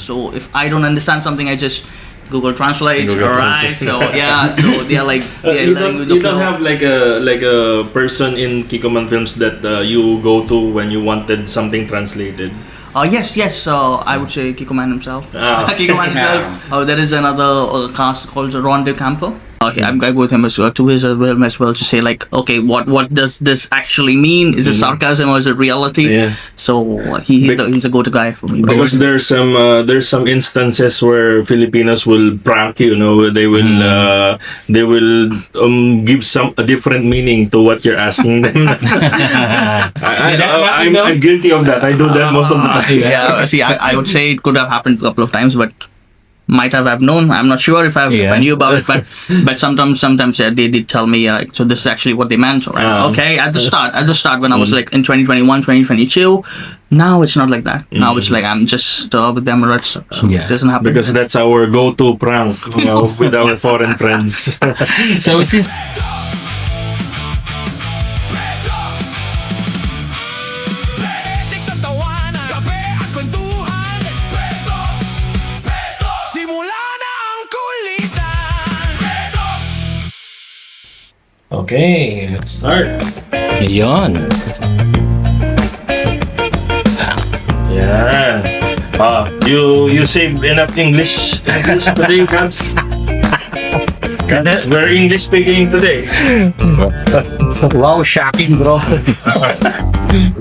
So if I don't understand something, I just Google Translate. Google Alright. Translate. So yeah. So they're like You don't have like a person in Kikoman Films that you go to when you wanted something translated. Yes. I would say Kikoman himself. Kikoman himself. Ah. There is another cast called Ron De Campo. Okay, I'm going with him as well, to his film as well, to say like, okay, what does this actually mean? Is it sarcasm or is it reality? Yeah. So he's a go-to guy for me. Because there's some instances where Filipinos will prank you. They will give a different meaning to what you're asking them. I'm guilty of that. I do that most of the time. Yeah, see, I would say it could have happened a couple of times, but might have known. I'm not sure if I knew about it, but sometimes they did tell me. So this is actually what they meant. Right? Okay, at the start when I was like in 2021, 2022. Now it's not like that. Now it's like I'm just with them. So it doesn't happen. Because that's our go-to prank with our foreign friends. So since Okay, let's start. Ayun. Yeah. You saved enough English today, Cabs. Cabs, we're English speaking today. Wow, shocking, bro.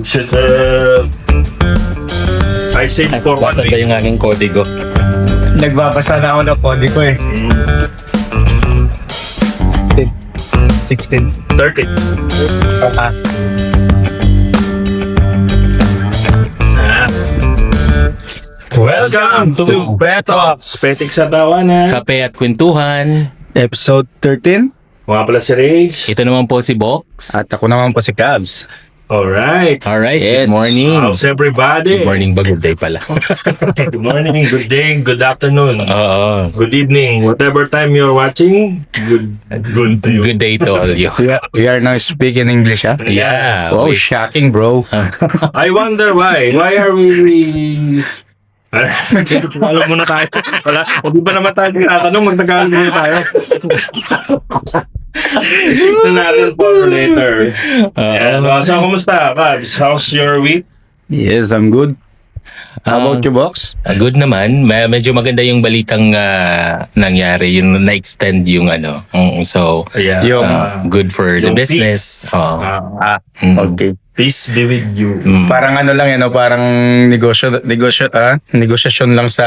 Should I saved for 1 Basta ba week. yung aking kodigo? Nagbabasa na ako ng kode ko eh. 16. 30. Welcome to PeToks. Petik sa tawanan. Kape at kwentuhan. Episode 13. Mga pala si Rage. Ito naman po si Box. At ako naman po si Cabs. Alright. Alright, good morning. How's everybody? Good morning ba? Good day pala. Good morning, good day, good afternoon, Oo. good evening, whatever time you're watching. Good to you. Good day to all you. We are now speaking English, ha? Yeah. Wow, wait. shocking, bro. I wonder why. Why are we... Alam muna tayo. Wala. Hindi ba naman tayo tinatanong? Magtagalog muna tayo. Isip na natin for later. So, kumusta, Cabs? How's your week? Yes, I'm good. How about you, Box? Good naman. Medyo maganda yung balitang nangyari. Yung na-extend yung ano. So, Yeah. good for the Yung business. peace. Oh. Okay. Peace be with you. Parang ano lang, parang negosyasyon lang sa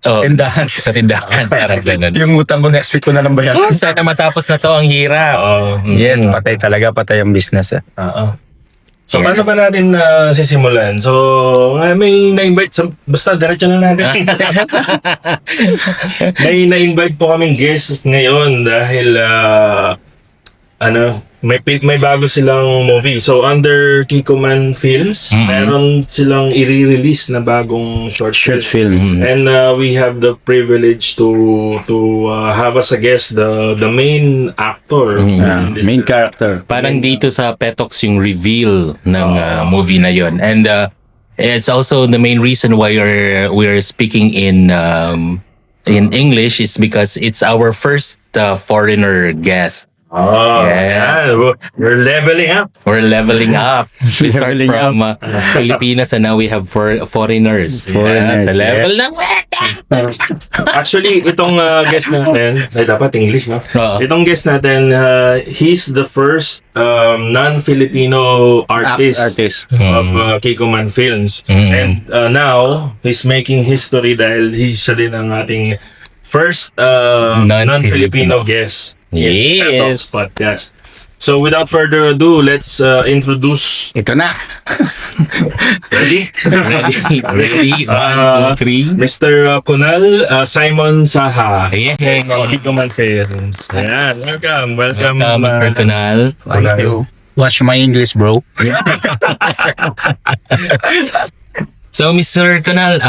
Oh, tindahan. sa tindahan. Parang ganun. Yung utang ko next week ko na lang bayan. Sana matapos na to, ang hirap. Yes, patay ang business, eh. So, paano ba natin sisimulan? So, may na-invite, basta diretso na natin. May na-invite po kaming guests ngayon dahil, may bago silang movie. So, under Kikoman Films, meron silang i-release na bagong short film. And we have the privilege to have as a guest the main actor. in this Main character. Parang dito sa PeToks yung reveal ng movie na yon. And it's also the main reason why we're speaking in English is because it's our first foreigner guest. Yeah. We're leveling up. We're leveling up. We start Leveling from Filipinas and now we have foreigners. Foreigners, Sa level yes. ng Actually, itong guest natin, dapat English, no? Oo. Itong guest natin, he's the first non-Filipino artist of Kikoman Films. And now, he's making history dahil siya din ang ating first non-Filipino guest in Yes. PeToks Podcast. So, without further ado, let's introduce... Ito na. Ready? Ready? 1, 2, 3. Mr. Kunal Simon Saha. Yeah. Kikoman Films. Ayan, welcome, Mr. Kunal. Thank you. Watch my English, bro. So, Mr. Kunal,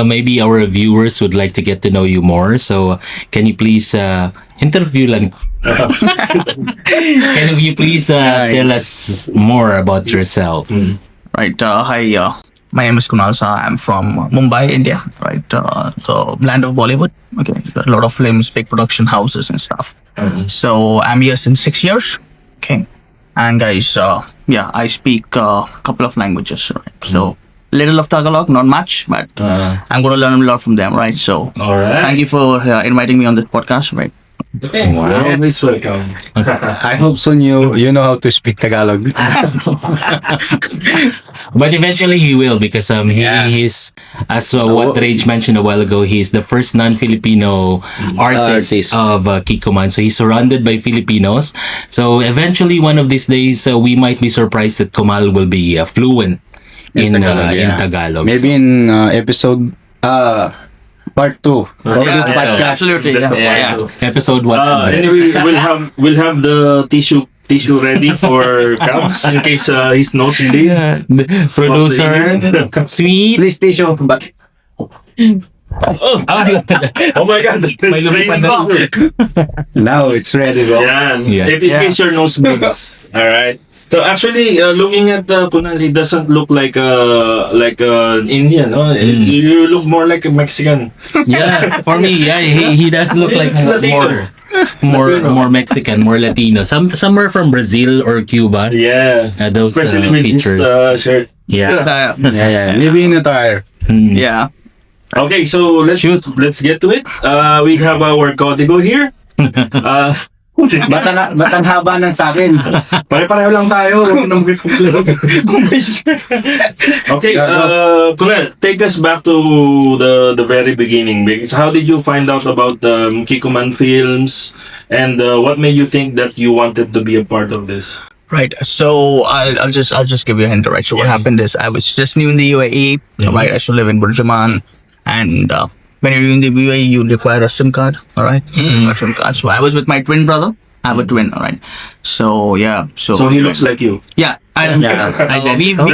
maybe our viewers would like to get to know you more. So, can you please interview lang? Can you please tell us more about yourself? Right. Hi. My name is Kunal Saha. I'm from Mumbai, India, right? The land of Bollywood. Okay, a lot of films, big production houses and stuff. So I'm here since 6 years. Okay, and guys, I speak a couple of languages. Right? So little of Tagalog, not much, but I'm going to learn a lot from them, right? So thank you for inviting me on this podcast, right? Okay. Wow. You're always welcome. I hope soon you know how to speak Tagalog. But eventually he will, because he is, as what Rage mentioned a while ago, he's the first non-Filipino artist of Kikoman. So he's surrounded by Filipinos. So eventually, one of these days, we might be surprised that Kumal will be fluent in Tagalog. Maybe in episode part 2. Absolutely. Episode 1. Anyway, we'll have the tissue ready for Cabs in case his nose bleeds. Producer, sweet. Please tissue, but Oh my God! It's raining. now it's ready, bro. Yeah. If in case your nose bleeds. All right. So actually, looking at Kunal, he doesn't look like an Indian. No? You look more like a Mexican. Yeah, for me, he does look like more Mexican, more Latino. Somewhere from Brazil or Cuba. Yeah. Those especially with features. this shirt. Yeah. Living attire. Yeah. Okay, so let's get to it. We have our código here. Ba't ang haba ng sa akin? Pare-pareho lang tayo. Okay, Kunal, take us back to the very beginning. Because how did you find out about Kikoman Films, and what made you think that you wanted to be a part of this? Right. So I'll just give you a hint. Right. So what happened is I was just new in the UAE. Right. I used to live in Burjaman, and when you're in the UAE, you require a SIM card. All right. A SIM card. So I was with my twin brother. I have a twin. All right. So yeah. So he looks like you. Yeah. We've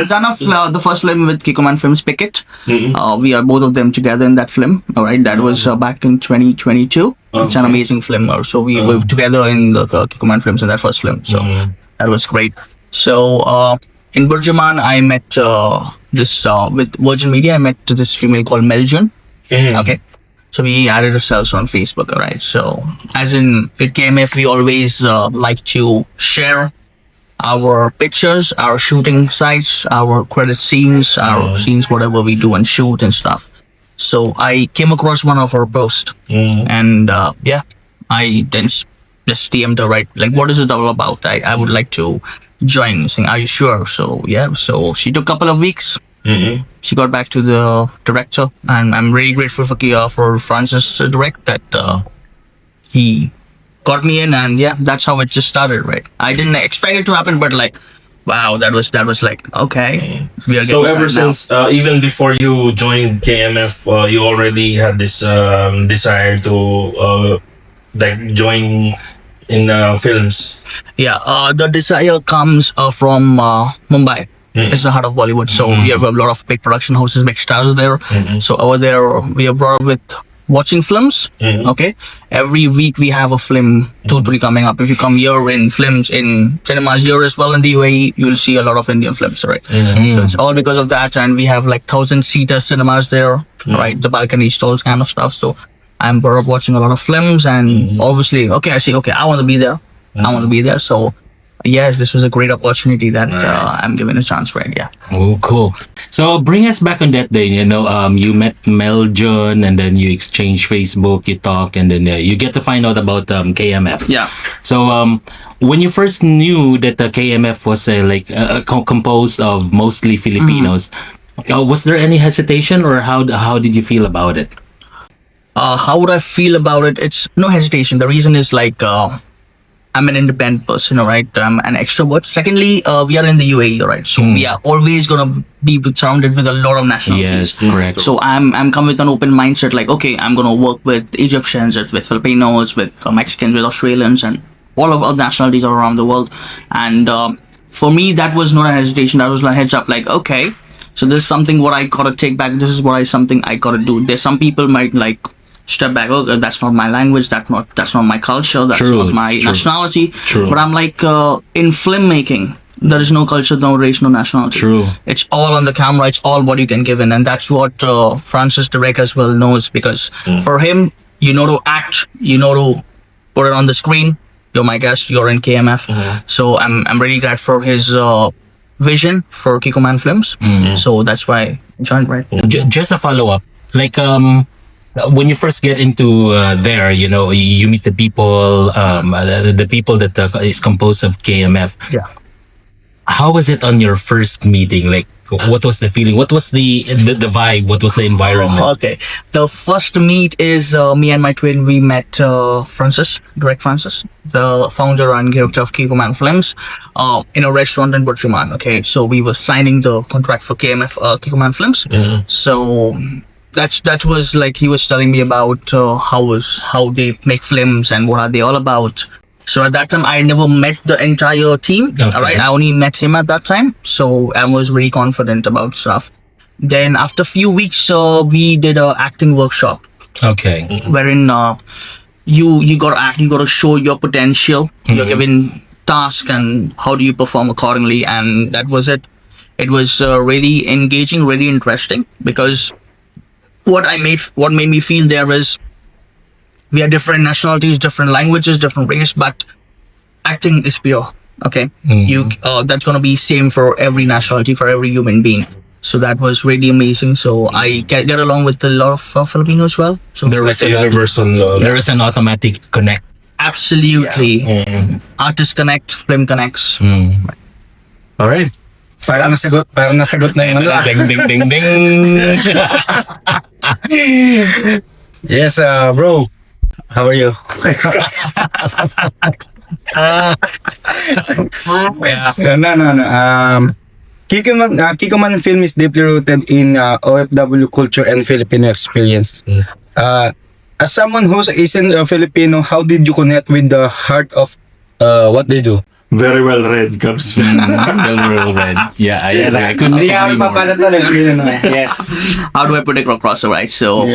done the first film with Kikoman Films, Picket. We are both of them together in that film. All right. That was back in 2022. It's an amazing film. So we were together in the Kikoman Films in that first film. So. That was great. So in Burjaman, I met with Virgin Media. I met this female called Meljun. Okay, so we added ourselves on Facebook. All right. So as in with KMF, we always like to share our pictures, our shooting sites, our credit scenes, our scenes, whatever we do and shoot and stuff. So I came across one of her posts, and I then just DM'd her, right? Like, what is it all about? I would like to join. Saying, are you sure? So so she took a couple of weeks. She got back to the director, and I'm really grateful for Francis Direct that he got me in, and that's how it just started, right? I didn't expect it to happen, but like, wow, that was like, okay. We are so ever since, even before you joined KMF, you already had this desire to join in films. The desire comes from Mumbai. It's the heart of Bollywood, so we have a lot of big production houses, big stars there. So over there, we are brought up with watching films. Okay, every week we have a film, 2-3 coming up. If you come here in films in cinemas here as well in the UAE, you'll see a lot of Indian films, right? So it's all because of that, and we have like 1,000-seater cinemas there, right? The balcony stalls kind of stuff. So I'm brought up watching a lot of films, and obviously, I want to be there. I want to be there. So yes, this was a great opportunity that I'm given a chance, right? Yeah. Oh, cool. So bring us back on that day. You met Meljun, and then you exchange Facebook, you talk, and then you get to find out about KMF. Yeah. So when you first knew that the KMF was composed of mostly Filipinos, was there any hesitation, or how did you feel about it? How would I feel about it? It's no hesitation. The reason is like I'm an independent person, all right? I'm an extrovert. Secondly, we are in the UAE, all right? So we are always gonna be surrounded with a lot of nationalities. Yes, correct. So I'm come with an open mindset, like, okay, I'm gonna work with Egyptians, with Filipinos, with Mexicans, with Australians, and all of other nationalities all around the world. And for me, that was not a hesitation. That was like heads up, like, okay, so this is something what I gotta take back. This is something I gotta do. There's some people might like step back. Oh, that's not my language. That's not my culture. That's not my nationality. True. But I'm like in filmmaking, there is no culture, no race, no nationality. True. It's all on the camera. It's all what you can give in, and that's what Francis Drake as well knows, because for him, you know to act, you know to put it on the screen. You're my guest. You're in KMF, so I'm really glad for his vision for Kikoman Films. So that's why I joined. Right. Just a follow up, like when you first get into there, you know, you meet the people, the people that is composed of KMF. Yeah. How was it on your first meeting? Like, what was the feeling? What was the vibe? What was the environment? Okay. The first meet is me and my twin. We met Francis, the founder and director of Kikoman Films, in a restaurant in Burjuman. Okay, so we were signing the contract for KMF, Kikoman Films. So that was like he was telling me about how they make films and what are they all about. So at that time, I never met the entire team. Okay. All right, I only met him at that time, so I was very confident about stuff. Then after a few weeks, we did a acting workshop. Okay. Wherein you got to act, you got to show your potential. You're given task and how do you perform accordingly, and that was it. It was really engaging, really interesting, because what made me feel there is we are different nationalities, different languages, different race, but acting is pure. Okay, that's gonna be same for every nationality, for every human being. So that was really amazing. So I get along with a lot of Filipinos as well. So There was there is an automatic connect. absolutely, artist connect, film connects. All right. Parang nasagot na yung ano. Ding ding ding ding. Yes, bro. How are you? No. Kikoman Film is deeply rooted in OFW culture and Filipino experience. As someone who isn't a Filipino, how did you connect with the heart of what they do? Very well read, Cubs. Well read. Yeah, I couldn't agree more. Yes. How do I put it across, right? So,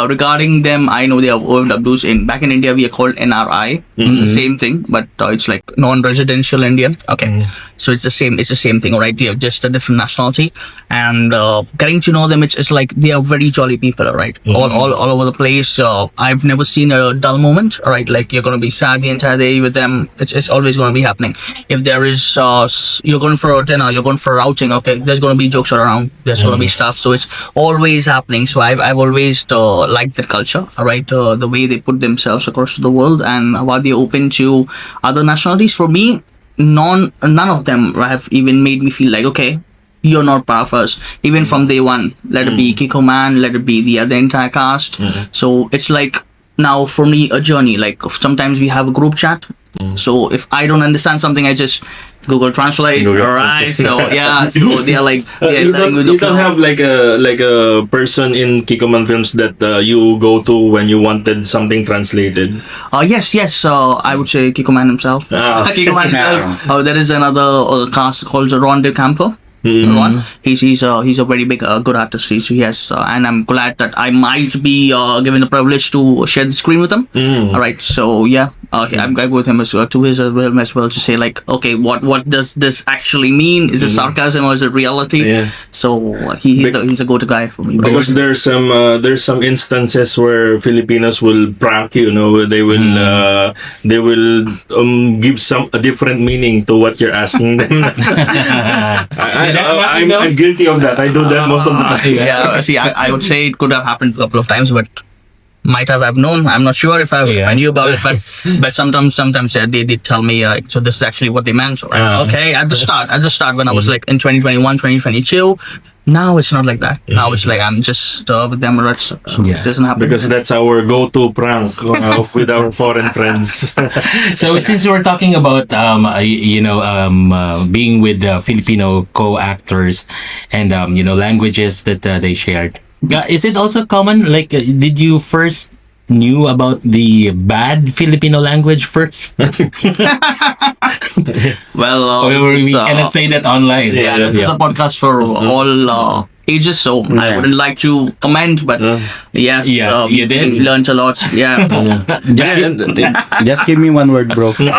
regarding them, I know they are OFWs. Back in India, we are called NRI. The same thing, but it's like non-residential Indian. Okay. So it's the same thing, right? They have just a different nationality. And getting to know them, it's like they are very jolly people, right? All over the place. I've never seen a dull moment, right? Like you're going to be sad the entire day with them. It's always going to be happening. If there is you're going for a dinner, you're going for a outing, okay, there's going to be jokes around, there's going to be stuff, so it's always happening. So I've always liked that culture, all right, the way they put themselves across the world and how they're open to other nationalities. For me, none of them have even made me feel like, okay, you're not part of us, even from day one. Let it be Kikoman, let it be the other entire cast. So it's like now for me a journey. Like sometimes we have a group chat. So if I don't understand something, I just Google Translate. Alright. So yeah. So they are like you don't have like a person in Kikoman Films that you go to when you wanted something translated. Yes. I would say Kikoman himself. Kikoman himself. There is another cast called Ron De Campo. Ron, he's a very big good artist. He has, and I'm glad that I might be given the privilege to share the screen with him. All right, so yeah, I'm going with him as well, to his as well to say like, okay, what does this actually mean? Is it sarcasm or is it reality? Yeah. So he's a go-to guy for me. Because there's some instances where Filipinos will prank you. You know, they will give a different meaning to what you're asking them. I'm guilty of that. I do that most of the time. Yeah, see, I would say it could have happened a couple of times, but might have known. I'm not sure if I knew about it, but sometimes they did tell me, so this is actually what they meant. Right? Okay, at the start when I was like in 2021, 2022. Now it's not like that. Now it's like I'm just with them. So it doesn't happen. Because that's our go-to prank with our foreign friends. So since we're talking about being with Filipino co-actors and languages that they shared, is it also common? Like, did you first knew about the bad Filipino language first? Well, we cannot say that online. Yeah, this is a podcast for all ages, so I wouldn't like to comment, but yes, you did. We learned a lot. Yeah. Just give me one word, bro. No.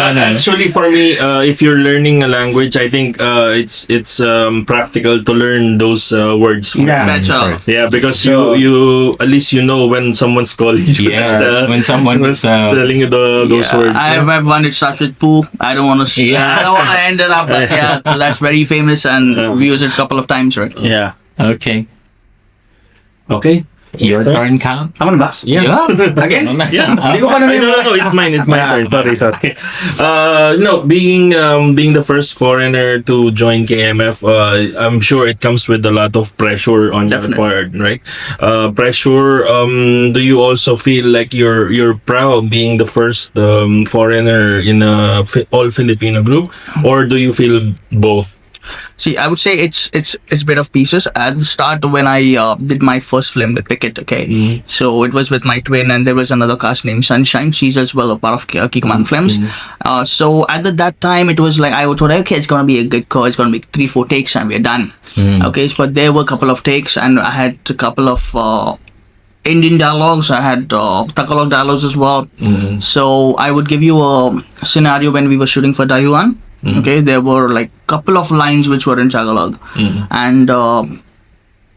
Actually, for me, if you're learning a language, I think it's practical to learn those words. Better. Because you at least you know when someone's calling you. When someone's telling you those words. I have one. It starts with poo. I don't want to. I don't want to end it up. But so that's very famous, and we use it a couple of times, right? Yeah. Okay. Your Sir? turn, Count. Ako na ba? Again? Yeah. Hindi ko pa namin. No, it's mine. It's my turn. Sorry. Being the first foreigner to join KMF, I'm sure it comes with a lot of pressure on your part, right? Pressure. Do you also feel like you're proud being the first foreigner in a all-Filipino group, or do you feel both? See, I would say it's a bit of pieces. At the start, when I did my first film with Wicked, so it was with my twin, and there was another cast named Sunshine. She's as well a part of Kikoman Films. So at that time, it was like I thought, okay, it's gonna be a good call. It's gonna be 3-4 takes, and we're done. Okay, but there were a couple of takes, and I had a couple of Indian dialogues. I had Tagalog dialogues as well. So I would give you a scenario when we were shooting for Dayuan. Okay, there were like couple of lines which were in Tagalog, and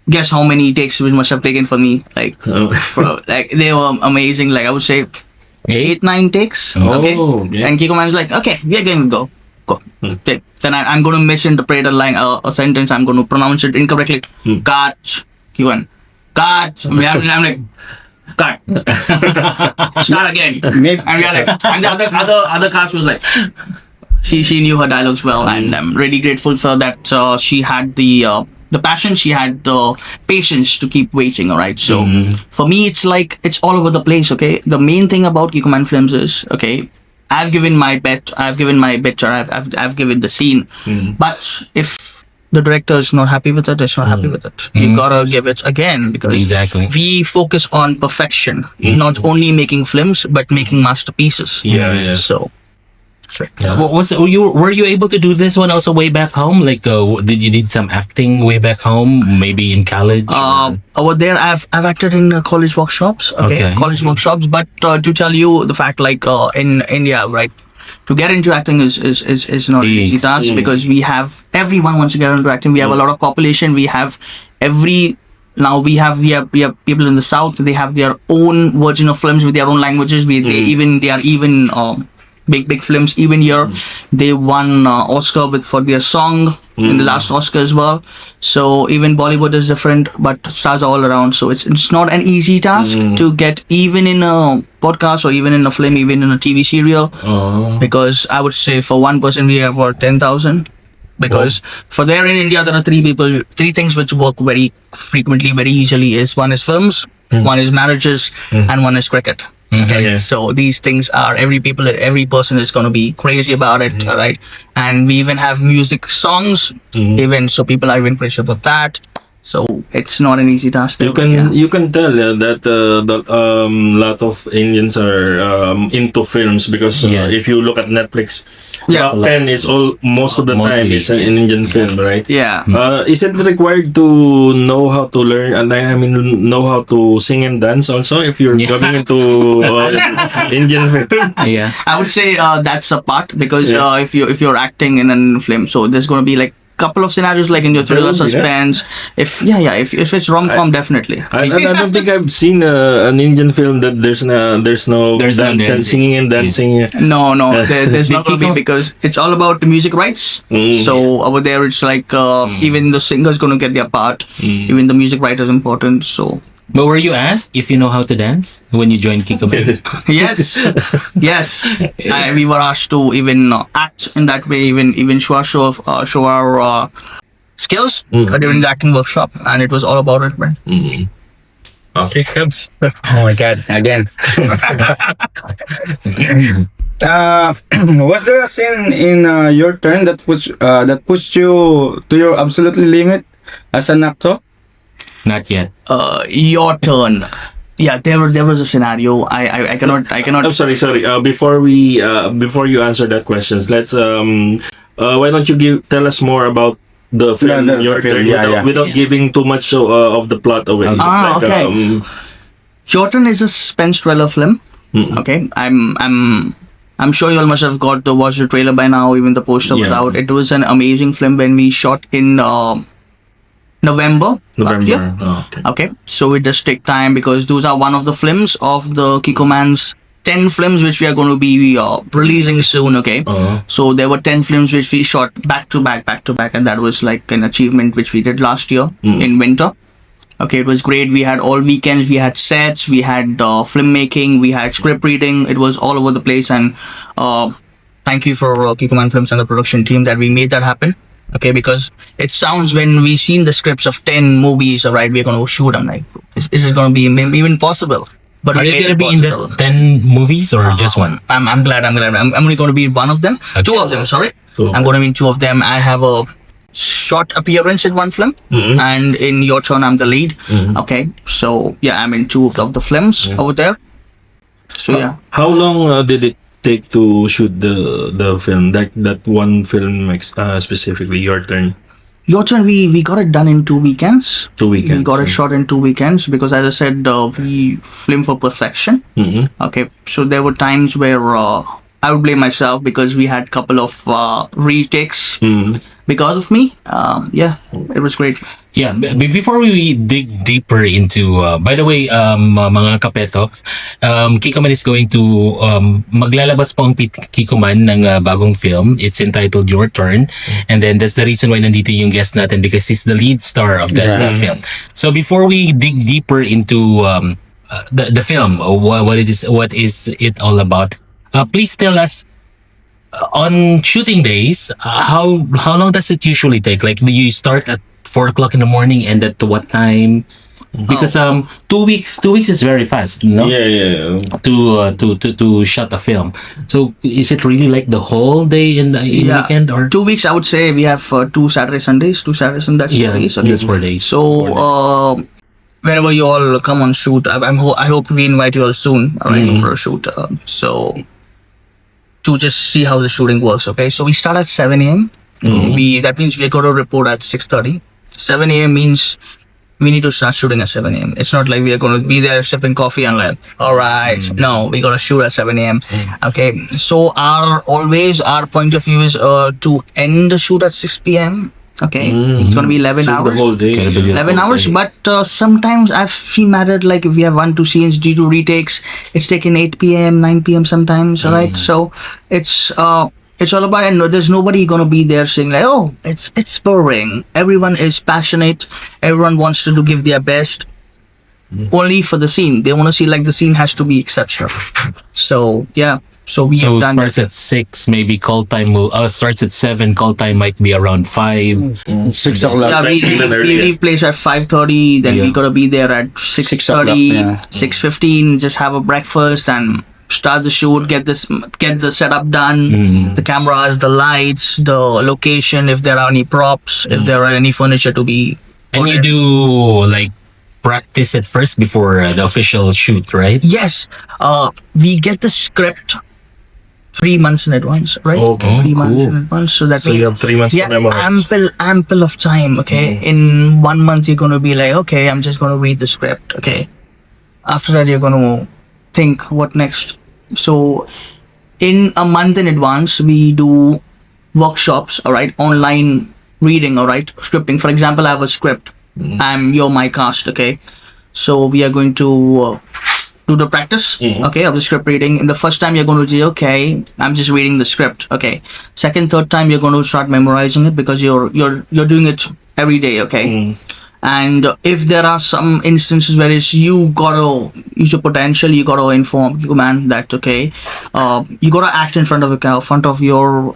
guess how many takes it must have taken for me? Like, like they were amazing. Like I would say 8-9 takes. Okay, and Kikoman is like, okay, we're going to go. Okay. Then I'm going to misinterpret a line, a sentence. I'm going to pronounce it incorrectly. Cut, Kikoman, cut. I'm like, cut. Start again. And we are like, and the other cast was like. She knew her dialogues well, and I'm really grateful for that. She had the passion, she had the patience to keep waiting. All right, so for me, it's like it's all over the place. Okay, the main thing about Kikoman Films is I've given my bet, I've given my bit, or I've given the scene, but if the director is not happy with it, it's not happy with it. You gotta give it again, because we focus on perfection, not only making films but making masterpieces. So. Were you able to do this one also way back home? Like, did you did some acting way back home? Maybe in college? Over there, I've acted in college workshops. College workshops. But to tell you the fact, like in India, right, to get into acting is not an easy task, because we have everyone wants to get into acting. We have a lot of population. We have Now we have people in the south. They have their own version of films with their own languages. They are big films. Even here, they won Oscar for their song in the last Oscar as well. So even Bollywood is different, but stars are all around. So it's not an easy task to get even in a podcast or even in a film, even in a TV serial. Because I would say for one person we have about 10,000. Because for there in India there are three things which work very frequently, very easily. One is films, one is marriages, and one is cricket. So these things are every person is going to be crazy about it, right? And we even have music songs, even so people are even pressured with that. So it's not an easy task. You can tell that the lot of Indians are into films, because if you look at Netflix, top 10 is most of the time is an Indian film, right? Is it required to know how to learn, and I mean know how to sing and dance also if you're coming into Indian film? I would say that's a part, because if you're acting in a film, so there's going to be like couple of scenarios like in your thriller, suspense. If it's rom-com, definitely. I don't think I've seen an Indian film that there's no singing and dancing. No, there's not gonna be, because it's all about the music rights. So over there, it's like even the singer's gonna get their part. Even the music writer is important. So. But were you asked if you know how to dance when you joined Kikoman? Yes. We were asked to even act in that way, even show our skills during the acting workshop, and it was all about it, man. Okay, Cubs. Oh my God! Again. Was there a scene in your turn that pushed you to your absolutely limit as an actor? Not yet. Your turn. Yeah, there was a scenario. I cannot. I'm sorry. Before you answer that questions, let's why don't you tell us more about the film, your turn, without giving too much of the plot away. Okay. Your Turn is a suspense-thriller film. Okay, I'm sure you all must have watched the trailer by now. Even the poster was out. It was an amazing film when we shot in November. Okay, so it does take time because those are one of the films of the Kikoman's 10 films which we are going to be releasing soon. Okay, so there were 10 films which we shot back to back, and that was like an achievement which we did last year in winter. Okay, it was great. We had all weekends, we had sets, we had filmmaking, we had script reading. It was all over the place, and thank you for Kikoman Films and the production team that we made that happen. Okay, because it sounds when we seen the scripts of 10 movies, alright, we're going to shoot. I'm like, is it going to be even possible? But are you going to be in the 10 movies or just one? I'm glad. I'm only going to be in one of them. Okay. Two of them, sorry. I'm going to be in two of them. I have a short appearance in one film, and in Your Turn, I'm the lead. Okay, so yeah, I'm in two of the films over there. So yeah. How long did it take to shoot the film? That one film specifically, Your Turn. Your Turn, we got it done in 2 weekends. 2 weekends. We got it shot in 2 weekends because, as I said, we film for perfection. Okay, so there were times where I would blame myself because we had couple of retakes because of me. Yeah, it was great. Yeah, before we dig deeper into, by the way, mga kapetoks, Kikoman is going to, maglalabas po ang Kikoman ng bagong film. It's entitled Your Turn. And then that's the reason why nandito yung guest natin, because he's the lead star of that film. So before we dig deeper into the film, what is it all about, please tell us, on shooting days, how long does it usually take? Like, do you start at 4 o'clock in the morning and at what time? Because 2 weeks is very fast, no? Yeah. To shot a film. So is it really like the whole day in weekend, or 2 weeks? I would say we have 2 Saturday Sundays. That's 4 days. Okay. That's 4 days. So whenever you all come on shoot, I hope we invite you all soon, alright, for a shoot. So to just see how the shooting works. Okay, so we start at 7 a.m. That means we're going to report at 6:30. 7 a.m. means we need to start shooting at 7 a.m. It's not like we are going to be there sipping coffee and like, all right, no, we got to shoot at 7 a.m. Okay, so our point of view is to end the shoot at 6 p.m. Okay, it's going to be 11 hours. The whole day. 11 hours, but sometimes I've seen mattered, like if we have 1-2 scenes due to retakes, it's taken 8 p.m., 9 p.m. sometimes, alright? So it's all about, and there's nobody gonna be there saying like, oh, it's boring. Everyone is passionate. Everyone wants to give their best. Only for the scene. They want to see like the scene has to be exceptional. So yeah. So we have done starts at 6, maybe call time will starts at 7, call time might be around 5. 6 o'clock. Yeah, we leave place at 5:30, then we gotta be there at 6:30, 6:15, just have a breakfast and start the shoot, get the setup done, the cameras, the lights, the location, if there are any props, if there are any furniture to be. And you do like practice at first before the official shoot, right? Yes. We get the script 3 months in advance, right? Okay, 3 months in advance. So that you have 3 months to memorize. Ample of time, okay? In 1 month, you're going to be like, okay, I'm just going to read the script, okay? After that, you're going to think, what next? So, in a month in advance, we do workshops, all right? Online reading, all right? Scripting. For example, I have a script. You're my cast, okay? So, we are going to do the practice, okay, of the script reading. In the first time, you're going to say, okay, I'm just reading the script, okay. Second, third time, you're going to start memorizing it because you're doing it every day, okay. And if there are some instances where it's you gotta use your potential, you gotta inform Kikoman that okay, you gotta act in front of your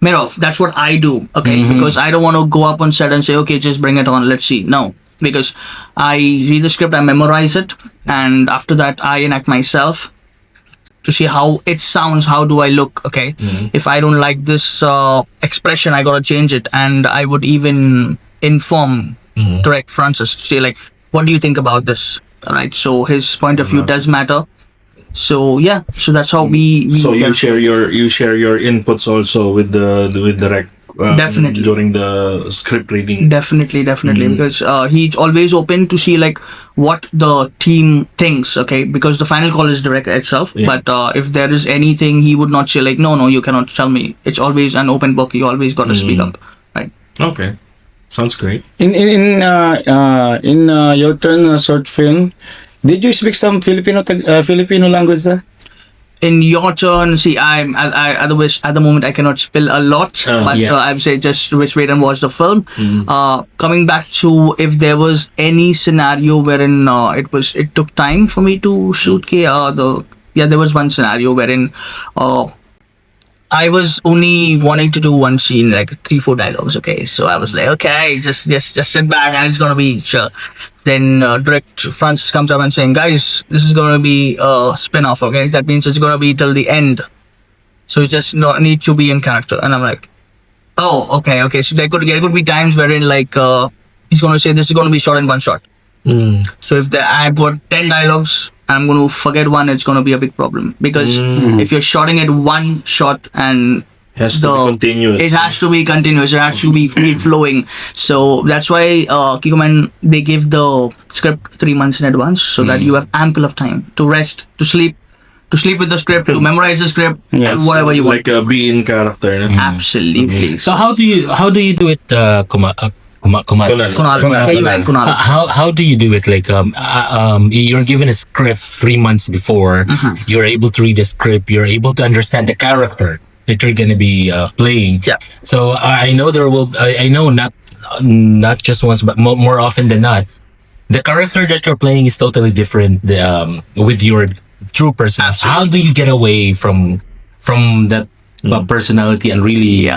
mirror. That's what I do, okay, because I don't want to go up on set and say, okay, just bring it on, let's see. No, because I read the script, I memorize it, and after that I enact myself to see how it sounds, how do I look, okay. If I don't like this expression, I gotta change it, and I would even inform direct Francis to say like, what do you think about this? All right, so his point of view does matter. So yeah, so that's how we so you share your inputs also with the direct Definitely. during the script reading. Definitely, because he's always open to see like what the team thinks. Okay, because the final call is director itself. Yeah. But if there is anything, he would not say like, no, you cannot tell me. It's always an open book. You always got to speak up, right? Okay, sounds great. In your turn short film, did you speak some Filipino language there? In your turn, see, I at the moment I cannot spill a lot, but I would say just wait and watch the film. Coming back to if there was any scenario wherein it took time for me to shoot. There was one scenario wherein I was only wanting to do one scene, like 3-4 dialogues. Okay, so I was like, okay, just sit back and it's gonna be sure. Then director Francis comes up and saying, guys, this is gonna be a spin-off. Okay, that means it's gonna be till the end. So you just need to be in character. And I'm like, oh, okay. So there could be times wherein like he's gonna say this is gonna be shot in one shot. So if I've got 10 dialogues, I'm going to forget one, it's going to be a big problem. Because if you're shooting it one shot and it has to be continuous. It has to be continuous. It has to be flowing. So that's why Kikoman, they give the script 3 months in advance so that you have ample of time to rest, to sleep with the script, to memorize the script, and whatever you want. Like be in character. Absolutely. So how do you do it, Kunal? How do you do it? Like you're given a script 3 months before. You're able to read the script. You're able to understand the character that you're gonna be playing. Yeah. So I know I know not just once, but more often than not, the character that you're playing is totally different with your true person. Absolutely. How do you get away from that personality and really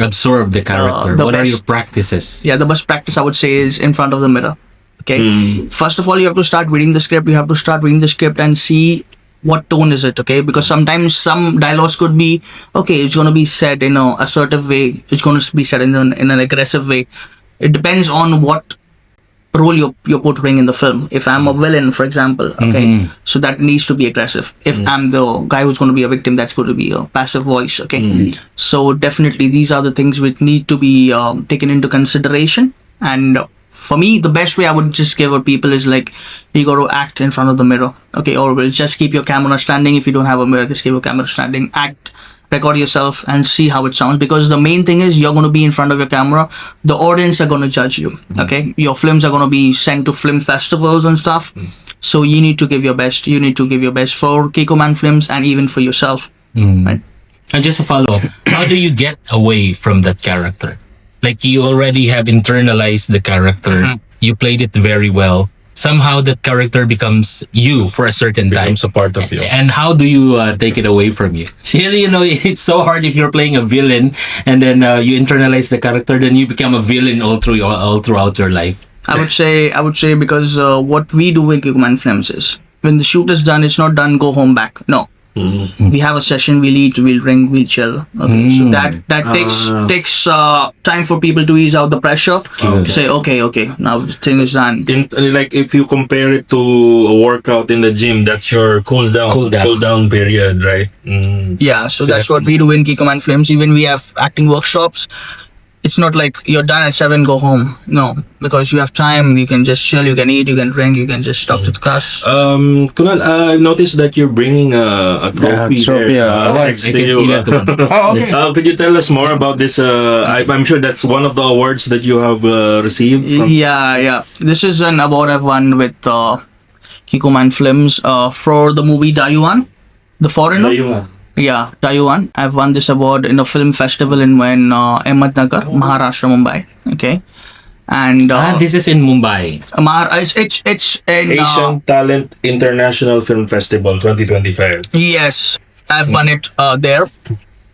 absorb the character? What are your practices? Yeah, the best practice I would say is in front of the mirror. Okay. First of all, you have to start reading the script. You have to start reading the script and see what tone is it. Okay, because sometimes some dialogues could be it's going to be said in a assertive way. It's going to be said in an aggressive way. It depends on what role you're portraying in the film. If I'm a villain, for example, so that needs to be aggressive. If I'm the guy who's going to be a victim, that's going to be a passive voice. Okay, so definitely these are the things which need to be taken into consideration. And for me, the best way I would just give people is like, you got to act in front of the mirror. Okay, or will just keep your camera standing. If you don't have a mirror, just keep your camera standing. Act, record yourself and see how it sounds, because the main thing is you're going to be in front of your camera. The audience are going to judge you. Okay, your films are going to be sent to film festivals and stuff. So you need to give your best. You need to give your best for Kikoman Films and even for yourself. Right? And just a follow-up, how do you get away from that character? Like, you already have internalized the character. You played it very well. Somehow that character becomes you for a certain time. Becomes a part of you. And how do you take it away from you? See, it's so hard if you're playing a villain and then you internalize the character, then you become a villain all throughout your life. I would say because what we do with Kikoman Films is, when the shoot is done, it's not done, go home back. No. We have a session, we'll eat, we'll drink, we'll chill. Okay, so that takes time for people to ease out the pressure. To say, okay, now the thing is done. Like if you compare it to a workout in the gym, that's your cool down period, right? Yeah, so that's what we do in Kikoman Films. Even we have acting workshops. It's not like you're done at 7, go home. No, because you have time. You can just chill. You can eat. You can drink. You can just talk to the cast. Kunal, I've noticed that you're bringing a trophy there. I can see that one. Could you tell us more about this? I'm sure that's one of the awards that you have received. Yeah. This is an award I've won with Kikoman Films for the movie Dayuan, The Foreigner. Dayuan. Yeah, Taiwan. I've won this award in a film festival in Ahmednagar, Maharashtra, Mumbai. Okay, and this is in Mumbai. It's in Asian Talent International Film Festival 2025. Yes, I've won it there,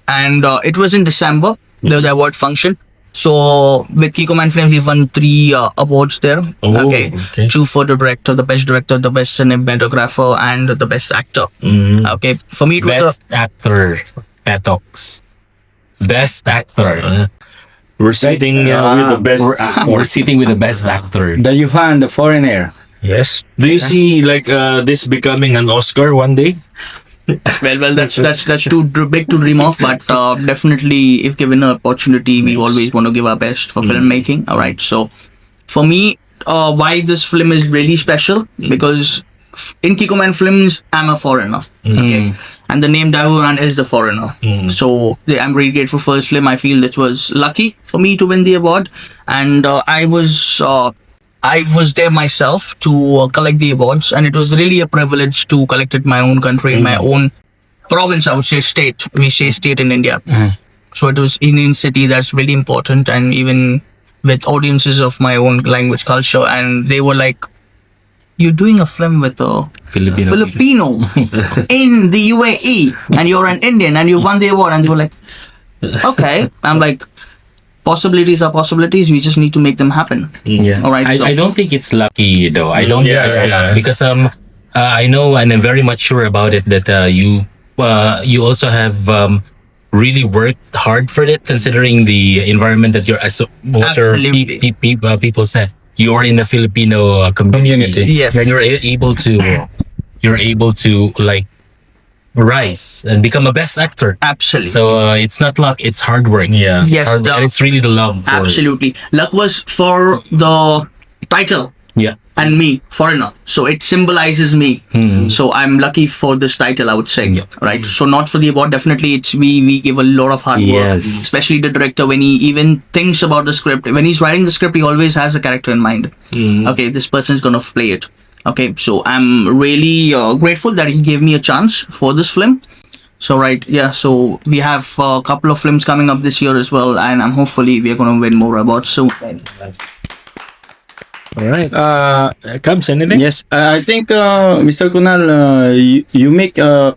and it was in December. The award function. So with Kikoman Films, we won 3 awards there. Okay. 2 for the director, the best cinematographer, and the best actor. Okay, for me it was best actor. PeToks. Best actor. We're sitting with the best. We're sitting with the best actor. The Yuhan, the foreigner. yes. Do you see like this becoming an Oscar one day? well, that's too big to dream of. But definitely, if given an opportunity, we always want to give our best for filmmaking. All right. So, for me, why this film is really special because in Kikoman Films, I'm a foreigner. Okay. And the name Davuran is the foreigner. So I'm really grateful for this film. I feel it was lucky for me to win the award, and I was there myself to collect the awards, and it was really a privilege to collect it in my own country, in my own province. I would say state. We say state in India. So it was Indian city. That's really important, and even with audiences of my own language culture, and they were like, "You're doing a film with a Filipino in the UAE, and you're an Indian, and you won the award." And they were like, "Okay." I'm like, possibilities are possibilities. We just need to make them happen. Yeah. All right. I don't think it's lucky though. I don't think it's lucky because I know and I'm very much sure about it that you also have really worked hard for it considering the environment that you're as what are people say. You're in the Filipino community. Yes. And you're able to like rise and become a best actor. Absolutely. So it's not luck, it's hard work. Yeah. Yes, And it's really the love for absolutely. Luck was for the title Yeah. and me, foreigner. So it symbolizes me. So I'm lucky for this title, I would say. Yeah. Right. So not for the award. Definitely, it's we give a lot of hard work. Yes. Especially the director when he even thinks about the script. When he's writing the script, he always has a character in mind. Okay, this person's gonna play it. Okay, so I'm really grateful that he gave me a chance for this film. So right, yeah. So we have a couple of films coming up this year as well, and I'm hopefully we are gonna win more awards soon. All right. Cubs, anything? Yes, I think Mr. Kunal, you make a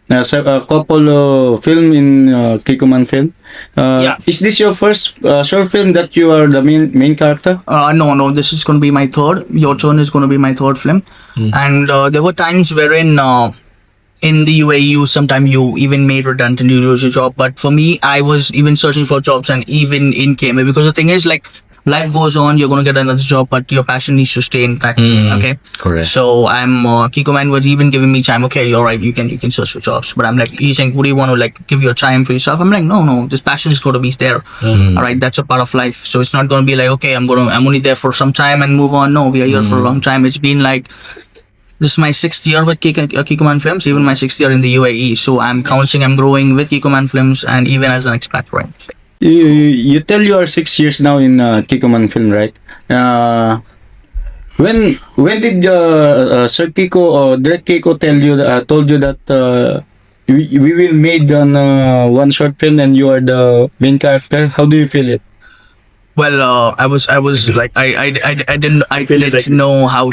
couple of film in Kikoman Film. Yeah. Is this your first short film that you are the main character? No, this is going to be my third. Your Turn is going to be my third film. And there were times wherein in the UAE, sometimes you even made redundant, you lose your job. But for me, I was even searching for jobs and even in KMA because the thing is like, life goes on, you're going to get another job, but your passion needs to stay intact. Okay. Correct. So I'm Kikoman was even giving me time. Okay, you're right. You can search for jobs. But I'm like, he's saying, "What do you want to like give your time for yourself?" I'm like, no. This passion is going to be there. All right, that's a part of life. So it's not going to be like, okay, I'm only there for some time and move on. No, we are here for a long time. It's been like this is my 6th year with Kikoman Films, even my 6th year in the UAE. So I'm counting, I'm growing with Kikoman Films and even as an expat, right? You tell you are 6 years now in Kikoman Film, right? When did Sir Kiko or Direct Kiko told you that we will made on one short film and you are the main character? How do you feel it? Well, I was like I didn't know how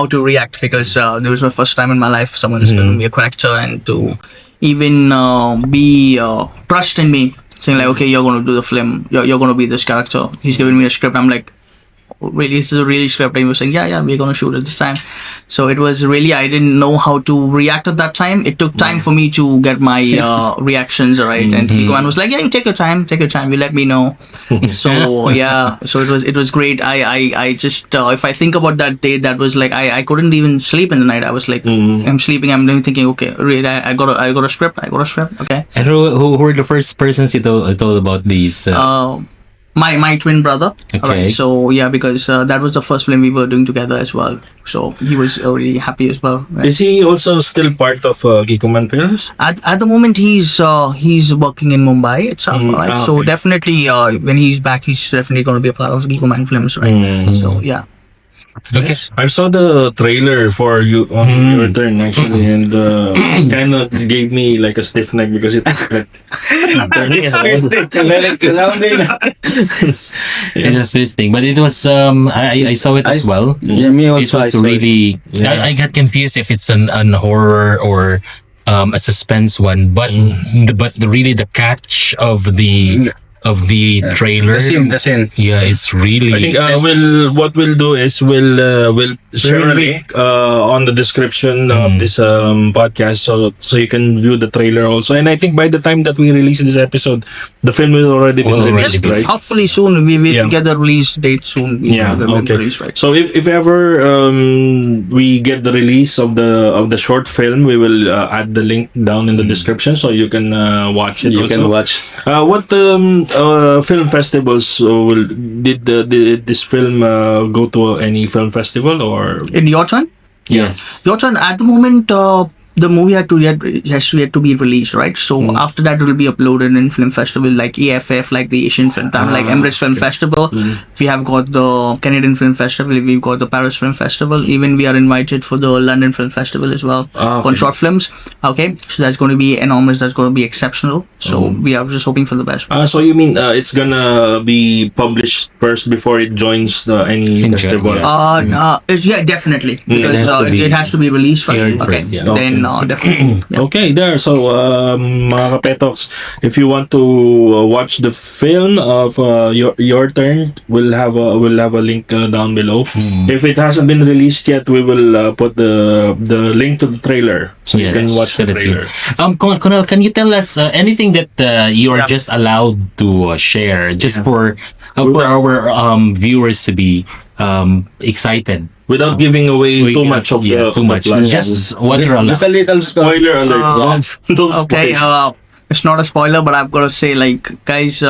to react because there was my first time in my life someone is going to be a character and to even be trust in me, saying like, okay, you're going to do the film, you're going to be this character. He's giving me a script. I'm like, really, this is a really script? And he was saying, yeah, we're going to shoot it this time. So it was really, I didn't know how to react at that time. It took time for me to get my reactions right. And Kikoman was like, yeah, you take your time, you let me know. So yeah, so it was great. I just if I think about that day, that was like I couldn't even sleep in the night. I was like, I'm sleeping, I'm thinking, okay, really, I got a script, okay. And who were the first persons you told about these? My twin brother. Okay. Alright, so yeah, because that was the first film we were doing together as well. So he was really happy as well. Right? Is he also still part of Kikoman Films? At the moment, he's working in Mumbai itself. Right? So definitely, when he's back, he's definitely going to be a part of Kikoman Films. Right. So yeah. Okay. I saw the trailer for you on your turn actually, and kind of gave me like a stiff neck because it was like It was twisting, but it was I saw it as well. Yeah, me also. It was really I got confused if it's an horror or a suspense one, but really the catch of the trailer, the scene. yeah, it's really. I think what we'll do is we'll share a link on the description of this podcast so you can view the trailer also. And I think by the time that we release this episode, the film will already be released, right? Hopefully soon. We will get the release date soon. Okay. Release, right? So if ever we get the release of the short film, we will add the link down in the description so you can watch it. You also. can watch. What film festivals did this film go to any film festival or? In your turn? Yes. Your turn. At the moment, the movie has yet to be released, right? So after that, it will be uploaded in film festival like EFF, like the Asian Film, like Emirates Film Festival. We have got the Canadian Film Festival. We've got the Paris Film Festival. Even we are invited for the London Film Festival as well on short films. Okay, so that's going to be enormous. That's going to be exceptional. So we are just hoping for the best. So you mean it's gonna be published first before it joins any festival? Yeah, definitely, because it has to be released first. First, yeah. Then definitely. Yeah. Okay, there. So, mga kapetoks, if you want to watch the film of your turn, we'll have a link down below. If it hasn't been released yet, we will put the link to the trailer so you can watch the trailer. Kunal, can you tell us anything that you are just allowed to share, just for our viewers to be excited? Without giving away too much of the plot. Just what you're allowed. Just a little Spoiler alert. Don't Okay, spoil. it's not a spoiler, but I've got to say, like, guys,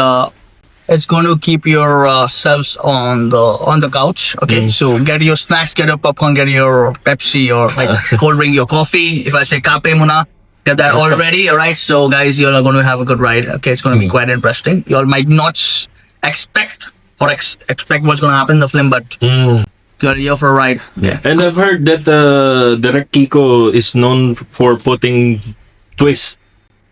it's going to keep yourselves on the couch. Okay, so get your snacks, get your popcorn, get your Pepsi or like cold drink, your coffee. If I say kape muna, get that all ready. All right, so guys, you're going to have a good ride. Okay, it's going to be quite interesting. You all might not expect expect what's going to happen in the film, but you're here for a ride. Yeah. And I've heard that Direk Kiko is known for putting twists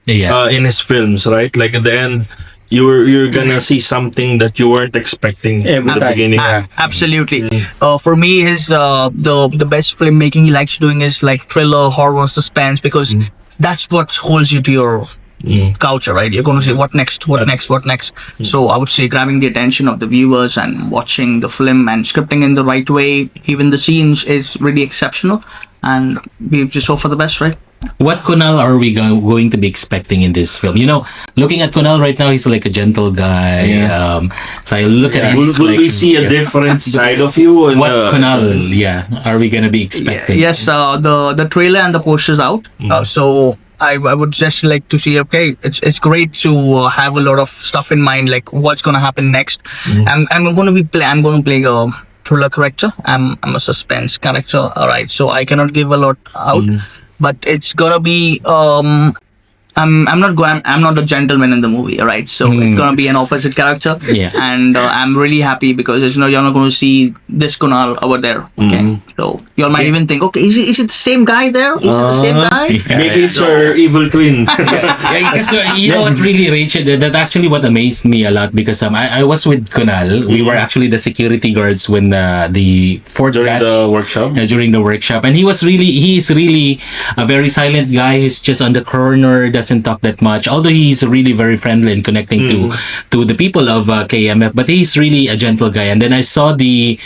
in his films, right? Like at the end, you're gonna see something that you weren't expecting at the beginning. Absolutely. For me, his the best filmmaking he likes doing is like thriller, horror, suspense, because that's what holds you to your culture, right? You're going to say what next. So I would say grabbing the attention of the viewers and watching the film and scripting in the right way, even the scenes, is really exceptional, and we just hope for the best, right? What Kunal are we going to be expecting in this film? You know, looking at Kunal right now, he's like a gentle guy. So I look at him. Will we see a different side of you? What Kunal? Are we gonna be expecting? Yes, the trailer and the posters out. So I would just like to see. Okay, it's great to have a lot of stuff in mind, like what's gonna happen next. I'm going to play a thriller character. I'm a suspense character. All right, so I cannot give a lot out, but it's gonna be I'm not the gentleman in the movie, all right? So it's gonna be an opposite character, and I'm really happy because you're not going to see this Kunal over there. Okay, so you all might even think, okay, is it the same guy there? Is it the same guy? Maybe it's her evil twin. Because you know what really, Rachel, that actually what amazed me a lot, because I was with Kunal. We were actually the security guards when the fourth batch during the workshop, and he's really a very silent guy. He's just on the corner, doesn't talk that much, although he's really very friendly and connecting to the people of KMF, but he's really a gentle guy. And then I saw the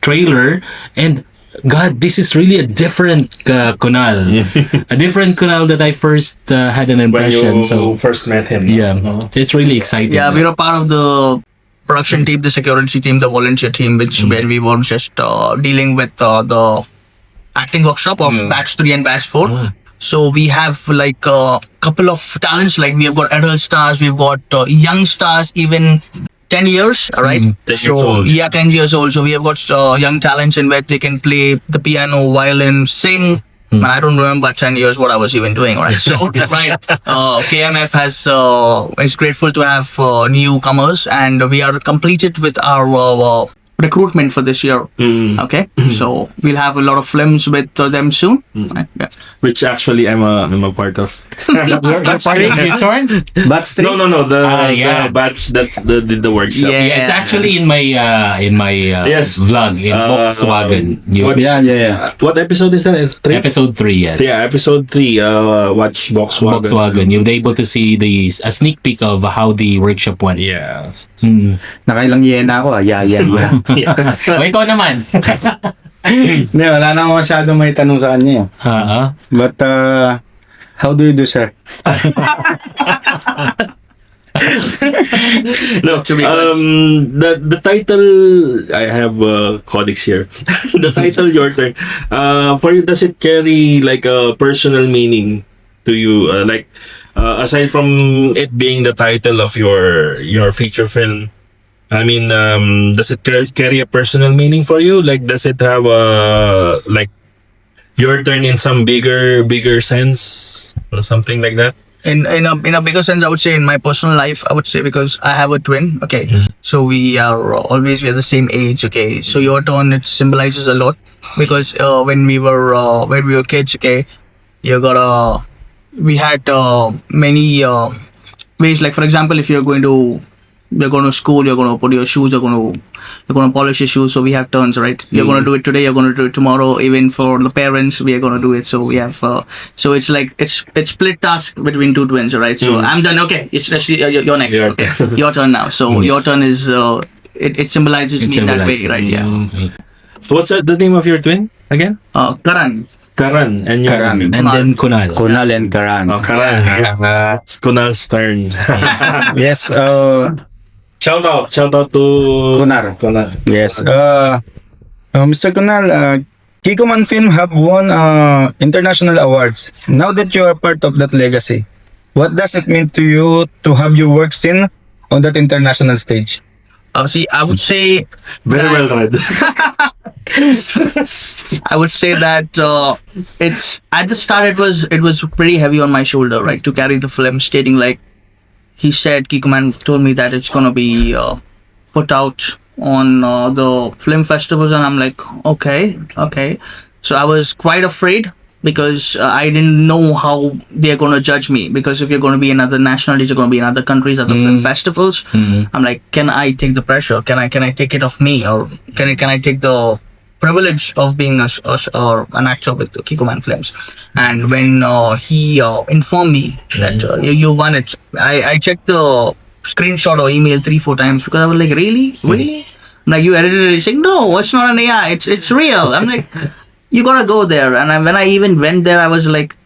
trailer, and God, this is really a different Kunal. A different Kunal that I first had an impression. When you first met him. It's really exciting. Yeah, we're a part of the production team, the security team, the volunteer team, where we were just dealing with the acting workshop of batch 3 and batch 4. So we have like a couple of talents, like we have got adult stars, we've got young stars, even 10 years, all right? 10 years old. So we have got young talents in where they can play the piano, violin, sing. And I don't remember 10 years what I was even doing, all right? So, KMF is grateful to have newcomers, and we are completed with our recruitment for this year. Okay, so we'll have a lot of films with them soon. Right? Yeah. Which actually I'm a part of. That's Batch 3? No. The batch that did the workshop. Yeah, it's actually in my vlog in Volkswagen. What episode is that? It's 3? Episode 3, yes. Yeah, episode 3. Watch Volkswagen. You'll be able to see a sneak peek of how the workshop went. Yes. Nakailang yena ako. Yeah. O, ikaw naman. Hindi, wala na ako masyadong may tanong sa kanya. But, how do you do, sir? No, the title, I have codex here. The title, your turn. For you, does it carry like a personal meaning to you? Aside from it being the title of your feature film, I mean, does it carry a personal meaning for you? Like, does it have like your turn in some bigger sense or something like that? In a bigger sense, I would say in my personal life, I would say because I have a twin. Okay, so we are the same age. Okay, so your turn, it symbolizes a lot because when we were kids. Okay, we had many ways. Like for example, if you're going to school, you're going to put your shoes, you're going to polish your shoes. So we have turns, right? You're going to do it today, you're going to do it tomorrow. Even for the parents, we are going to do it. So we have, so it's like it's split task between two twins, right? So I'm done. Okay, it's actually you're next. Okay, your turn now. So your turn is it symbolizes me that way, right? Yeah. What's the name of your twin again? Karan. And your And then Kunal. Kunal and Karan. Oh, Karan. It's Kunal's turn. Yes, Shout out to Kunar. Yes. Mr. Kunal, Kikoman Film have won international awards. Now that you are part of that legacy, what does it mean to you to have your work seen on that international stage? See, I would say very well read. I would say that it's at the start it was pretty heavy on my shoulder, right, to carry the film, stating like he said, Kikoman told me that it's gonna be put out on the film festivals, and I'm like, okay. So I was quite afraid because I didn't know how they're gonna judge me, because if you're gonna be in other nationalities, you're gonna be in other countries, other film festivals. I'm like, can I take the pressure? Can I take it off me, or can I take the privilege of being an actor with Kikoman Films? And when he informed me that you won it, I checked the screenshot or email 3-4 times, because I was like, really? Like, you edited it? He's like, no, it's not an AI, it's real. I'm like, you gotta go there. And when I even went there, I was like,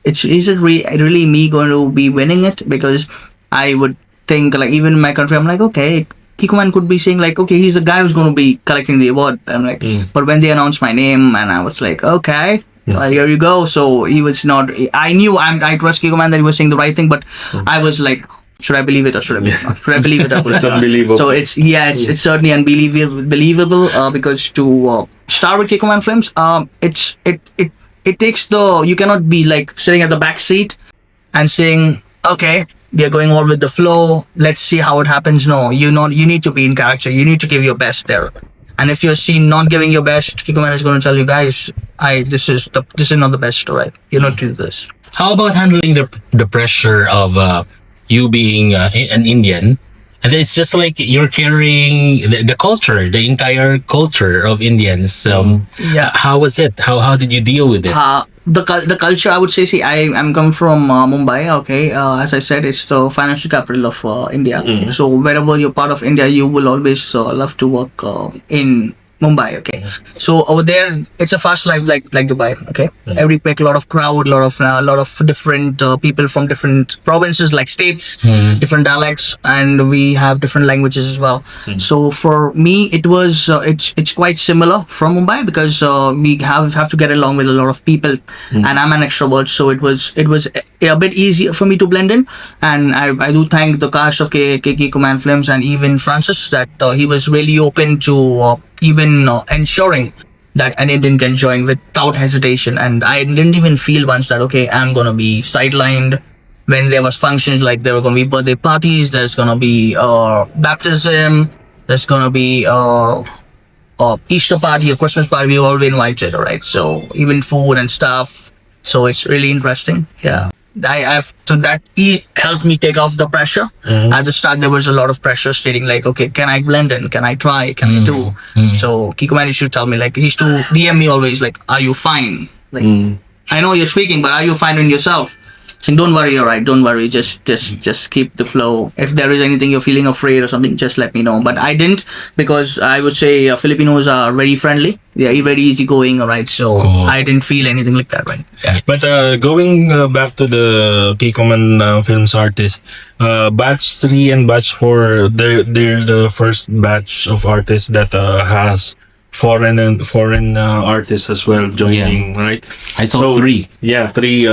is it really me going to be winning it? Because I would think, like, even in my country, I'm like, okay, Kikoman could be saying like, okay, he's the guy who's going to be collecting the award. I'm like, but when they announced my name, and I was like, okay, here you go. So he was not. I knew I trust Kikoman that he was saying the right thing, but I was like, should I believe it or should I believe it not? Should I believe it or It's unbelievable. So it's certainly unbelievable because to start with Kikoman Films, it takes you cannot be like sitting at the back seat and saying, okay, we are going all with the flow, let's see how it happens. No, you need to be in character. You need to give your best there. And if you're seen not giving your best, Kikoman is going to tell you, guys, this is not the best, right? You not do this. How about handling the pressure of you being an Indian, and it's just like you're carrying the culture, the entire culture of Indians. How was it? How did you deal with it? The culture, I would say, see, I'm coming from Mumbai, okay. As I said, it's the financial capital of India. So wherever you're part of India, you will always love to work in Mumbai, okay. So over there, it's a fast life like Dubai, okay. Every week, a lot of crowd, lot of different people from different provinces, like states, different dialects, and we have different languages as well. So for me, it was it's quite similar from Mumbai, because we have to get along with a lot of people, and I'm an extrovert, so it was a bit easier for me to blend in. And I do thank the cast of Kikoman Films and even Francis that he was really open to even ensuring that an Indian can join without hesitation. And I didn't even feel once that, okay, I'm going to be sidelined. When there was functions, like there were going to be birthday parties, there's going to be baptism, there's going to be Easter party, a Christmas party, we were all invited, alright? So even food and stuff. So it's really interesting. Yeah. That helped me take off the pressure. At the start, there was a lot of pressure stating like, okay, can I blend in? Can I try? Can I do? So Kikoman used to tell me, like, he used to DM me always like, are you fine? Like, I know you're speaking, but are you fine in yourself? saying, "Don't worry, you're right. Don't worry. Just keep the flow. If there is anything you're feeling afraid or something, just let me know." But I didn't, because I would say Filipinos are very friendly. They are very easygoing, alright. So I didn't feel anything like that, right? Yeah. But going back to the Kikoman Films artist, batch 3 and batch 4, they're the first batch of artists that has foreign artists as well joining, right? I saw 3. Yeah, 3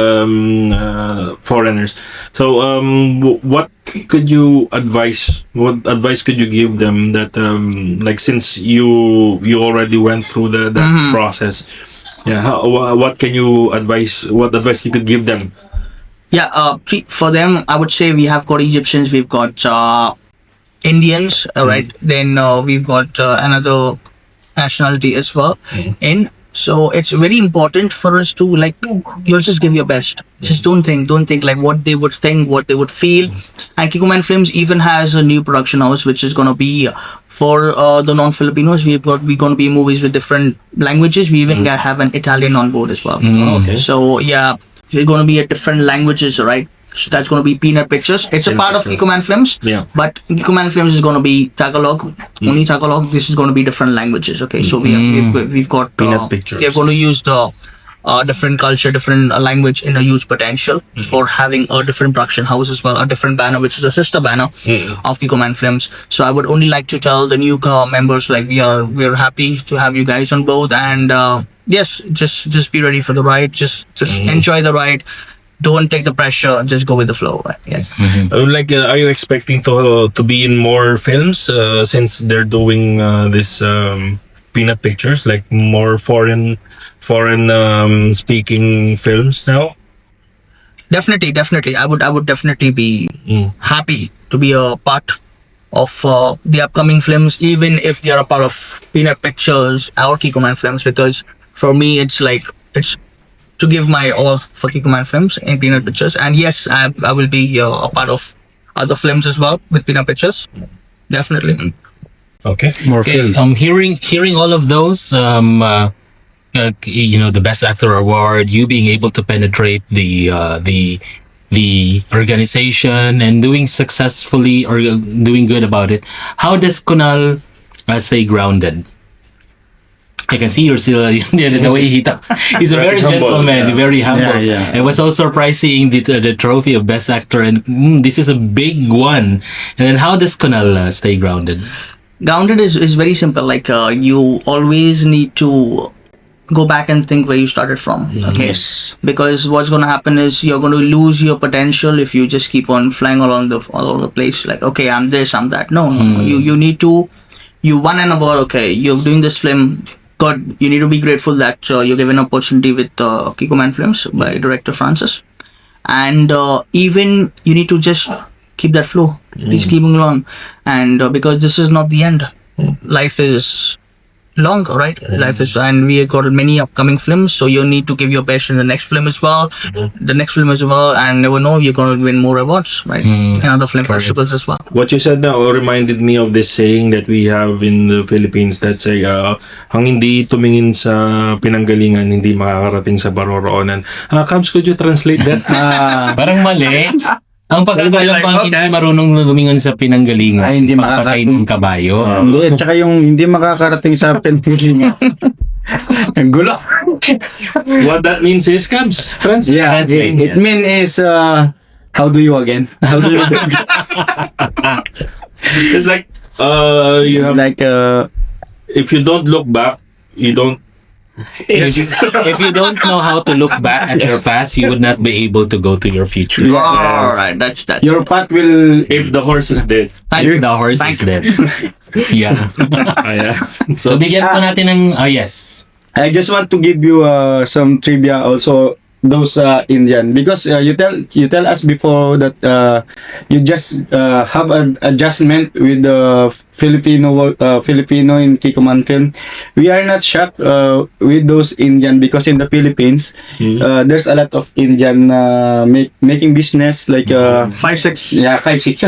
foreigners. So what could you advise? What advice could you give them that like, since you already went through that process? Yeah, what can you advise? What advice you could give them? Yeah, for them, I would say we have got Egyptians, we've got Indians, right? Then we've got another nationality as well. So it's very important for us to, like, you'll just give your best. Just don't think like what they would think, what they would feel. And Kikoman Films even has a new production house which is gonna be for the non-Filipinos. We're gonna be movies with different languages. We even have an Italian on board as well. Okay. So yeah, we're gonna be at different languages, right? So that's going to be Peanut Pictures. It's a part of Kikoman Films, but Kikoman Films is going to be Tagalog, only Tagalog. This is going to be different languages. Okay, so we've got Peanut Pictures. We're going to use the different culture, different language in a huge potential for having a different production house as well, a different banner, which is a sister banner of Kikoman Films. So I would only like to tell the new members, like, we're happy to have you guys on board, and yes, just be ready for the ride. Just enjoy the ride. Don't take the pressure. Just go with the flow. Right? Yeah. Like, are you expecting to be in more films since they're doing this Peanut Pictures, like more foreign speaking films now? Definitely. I would definitely be happy to be a part of the upcoming films, even if they are a part of Peanut Pictures or Kikoman Films, because for me it's to give my all for Kikoman Films and Peanut Pictures. And yes, I will be a part of other films as well with Peanut Pictures. Definitely. Okay. More films. Hearing all of those, the Best Actor award, you being able to penetrate the organization and doing successfully or doing good about it. How does Kunal stay grounded? I can see you're still the way he talks. He's a very gentleman, very humble. Yeah. It was so surprising the trophy of Best Actor, and this is a big one. And then how does Kunal stay grounded? Grounded is very simple. Like, you always need to go back and think where you started from. Okay. Yes. Because what's going to happen is you're going to lose your potential if you just keep on flying all over the place. Like, okay, I'm this, I'm that. No. You need to. You won an award. Okay, you're doing this film. God, you need to be grateful that you're given an opportunity with Kikoman Films by director Francis, and even you need to just keep that flow. Please keep along, and because this is not the end. Life is long, right? Life is, and we have got many upcoming films, so you need to give your best in the next film as well, the next film as well, and never know, you're going to win more awards, right? And other film festivals as well. What you said now reminded me of this saying that we have in the Philippines that say, ang hindi tumingin sa pinanggalingan, hindi makakarating sa baroroonan. Kabs, could you translate that? Parang mali. Ang pagkakalang pang hindi marunong lumingon sa pinanggalingan, Ay, hindi magpatay ng kabayo. Hindi, tsaka yung hindi makakarating sa pinanggalingan. Ang gulo. What that means is, Kabs, translate. Yeah, it mean is how do you again? How do you do? It's like you have, Like if you don't look back, you don't. If you don't know how to look back at your past, you would not be able to go to your future. All right, that's your path will. If the horse is dead. The horse is dead. Yeah. Yeah. So bigyan po natin ng yes. I just want to give you some trivia also. Those Indian, because you tell us before that you just have an adjustment with the Filipino in Kikoman Film. We are not shocked with those Indian, because in the Philippines there's a lot of Indian making business like 5-6. yeah 5-6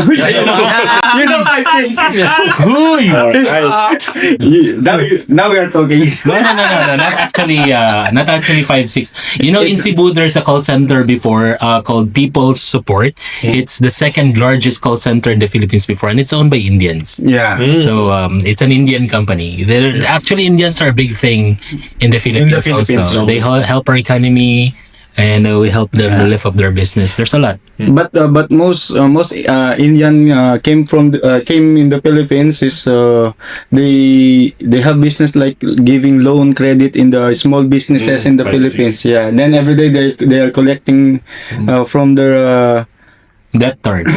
you know 5-6 now we are talking. No, not actually 5-6. You know, in Cebu Cebu, there's a call center before called People's Support. It's the second largest call center in the Philippines before, and it's owned by Indians. Yeah. So it's an Indian company. Actually, Indians are a big thing in the Philippines, also. They help our economy, and we help them lift up their business. There's a lot. But most Indian came in the Philippines is they have business like giving loan credit in the small businesses in the Philippines. Yeah. Then every day they are collecting from their That third.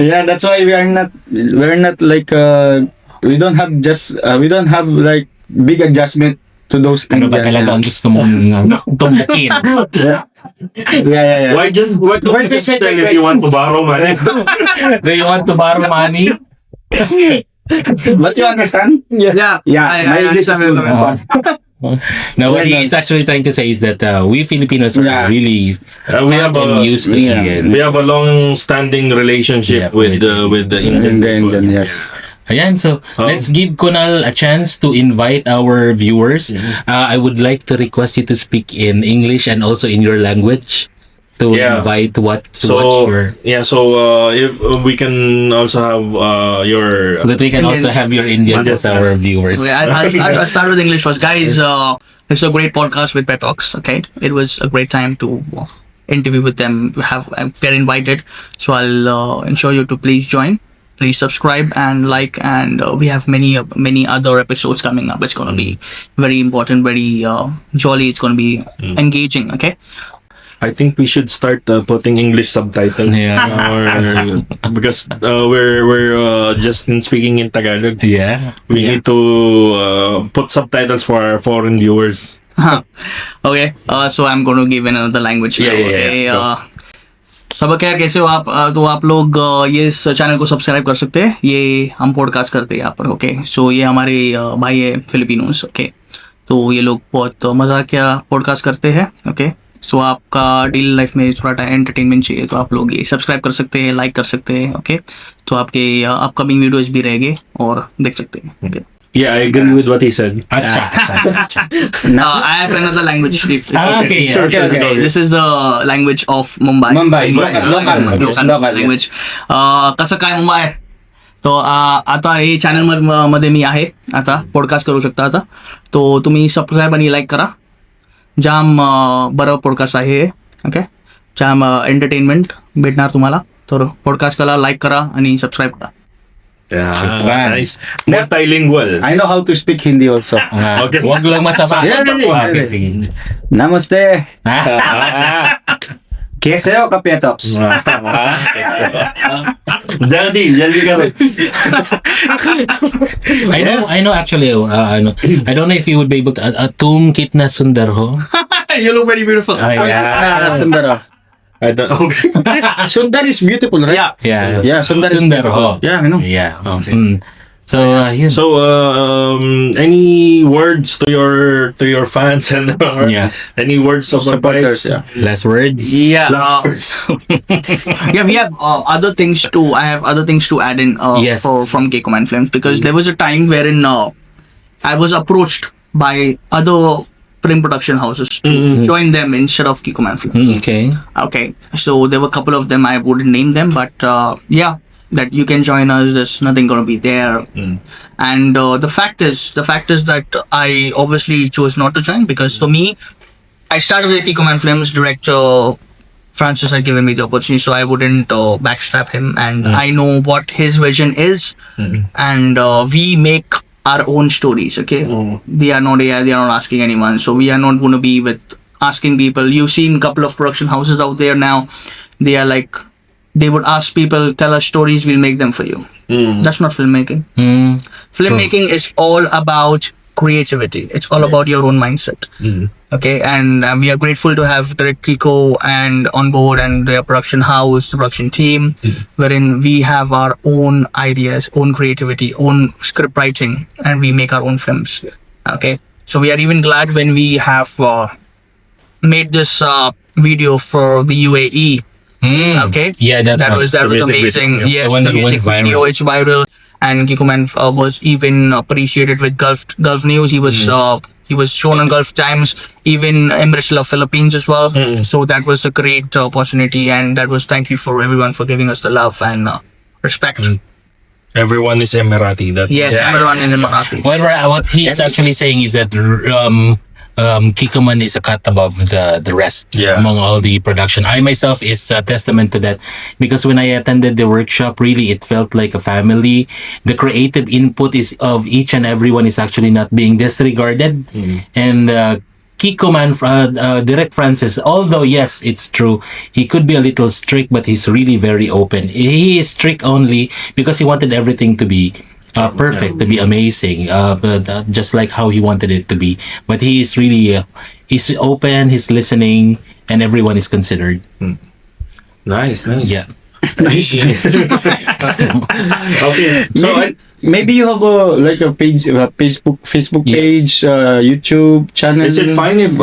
yeah. That's why we're not like we don't have like big adjustment to those Ano ba talaga ang gusto mong tumbukin? Yeah. Why don't you just tell if you want to borrow money? Do you want to borrow money? But you understand? Yeah. My English is good. No, what he's actually trying to say is that we Filipinos are really we have used to Indians. We have a long-standing relationship with the Indian people. Yes. Ayan, so let's give Kunal a chance to invite our viewers. I would like to request you to speak in English and also in your language to invite to watch your... Yeah, so if we can also have your... So that we can also have your Indians as our viewers. Okay, I'll start with English first. Guys, it's a great podcast with PeToks, okay? It was a great time to interview with them, get invited. So I'll ensure you to please join. Please subscribe and like, and we have many other episodes coming up. It's going to be very important, very jolly. It's going to be engaging, okay? I think we should start putting English subtitles. Because we're just speaking in Tagalog. Yeah. We need to put subtitles for our foreign viewers. Okay, so I'm going to give in another language. Okay. सब क्या कैसे हो आप तो आप लोग ये इस चैनल को सब्सक्राइब कर सकते हैं. ये हम पॉडकास्ट करते हैं यहाँ पर. ओके, सो ये हमारे भाई है फिलिपिनोस. ओके, तो ये लोग बहुत मजाकिया पॉडकास्ट करते हैं. ओके, सो आपका डेली लाइफ में थोड़ा एंटरटेनमेंट चाहिए तो आप लोग ये सब्सक्राइब कर सकते हैं, लाइक कर सकते हैं. ओके, तो आपके अपकमिंग वीडियोज भी रहेंगे और देख सकते हैं. Okay. Yeah, I agree with what he said. Now I have another language. Okay. This is the language of Mumbai. Local language. कसं काय मुंबई. तो आता हे चॅनल मध्ये मी आहे. आता पॉडकास्ट करू शकता. आता तो तुम्ही सबस्क्राईब आणि लाईक करा. जाम बरं पॉडकास्ट आहे. ओके, जाम एंटरटेनमेंट भेटणार तुम्हाला. तर पॉडकास्ट करा, लाईक करा आणि सबस्क्राईब करा. Yeah, nice. Multilingual. I know how to speak Hindi also. Okay. Huwag lang masama. Okay, sige. Namaste. कैसे हो PeToks? जल्दी करो. I know actually. I don't know if you would be able to. Tum kitna sundar ho. You look very beautiful. Sundar. I don't. Okay. Sundar is beautiful, right? Yeah. Sundar is Sundar ho. Yeah, I know. Yeah. Okay. So yun. So any words to your fans and any words of Supporters, advice? Last words. Yeah. We have other things too. I have other things to add in from Kikoman Films, because there was a time wherein I was approached by other film production houses to join them instead of Kikoman Films. Okay. So there were a couple of them. I wouldn't name them, but that you can join us. There's nothing going to be there. And the fact is that I obviously chose not to join, because for me, I started with Kikoman Films. Director Francis had given me the opportunity, so I wouldn't backstab him. And I know what his vision is, and we make our own stories. Okay, they are not asking anyone, so we are not going to be with asking people. You've seen a couple of production houses out there now. They are like, they would ask people, tell us stories, we'll make them for you. That's not filmmaking. Filmmaking is all about creativity. It's all about your own mindset. Okay, and we are grateful to have Director Kiko and on board, and their production house, the production team, wherein we have our own ideas, own creativity, own script writing, and we make our own films. Okay, so we are even glad when we have made this video for the UAE. Okay. Yeah, that was amazing. Video. Yes, the music video, it's viral, and Kikoman was even appreciated with Gulf News. He was He was shown on Gulf Times, even Emirates of Philippines as well. So that was a great opportunity, and that was thank you for everyone for giving us the love and respect. Everyone is Emirati. That Yes, everyone in Emirati. What he is actually saying is that Kikoman is a cut above the rest among all the production. I myself is a testament to that, because when I attended the workshop, really it felt like a family. The creative input is of each and everyone is actually not being disregarded, and Kikoman, Direct Francis, although yes, it's true, he could be a little strict, but he's really very open. He is strict only because he wanted everything to be perfect, to be amazing, but just like how he wanted it to be. But he is really, he's open, he's listening, and everyone is considered. Nice. Yeah. Nice. Okay, so Maybe you have a page, Facebook page, YouTube channel. is it fine if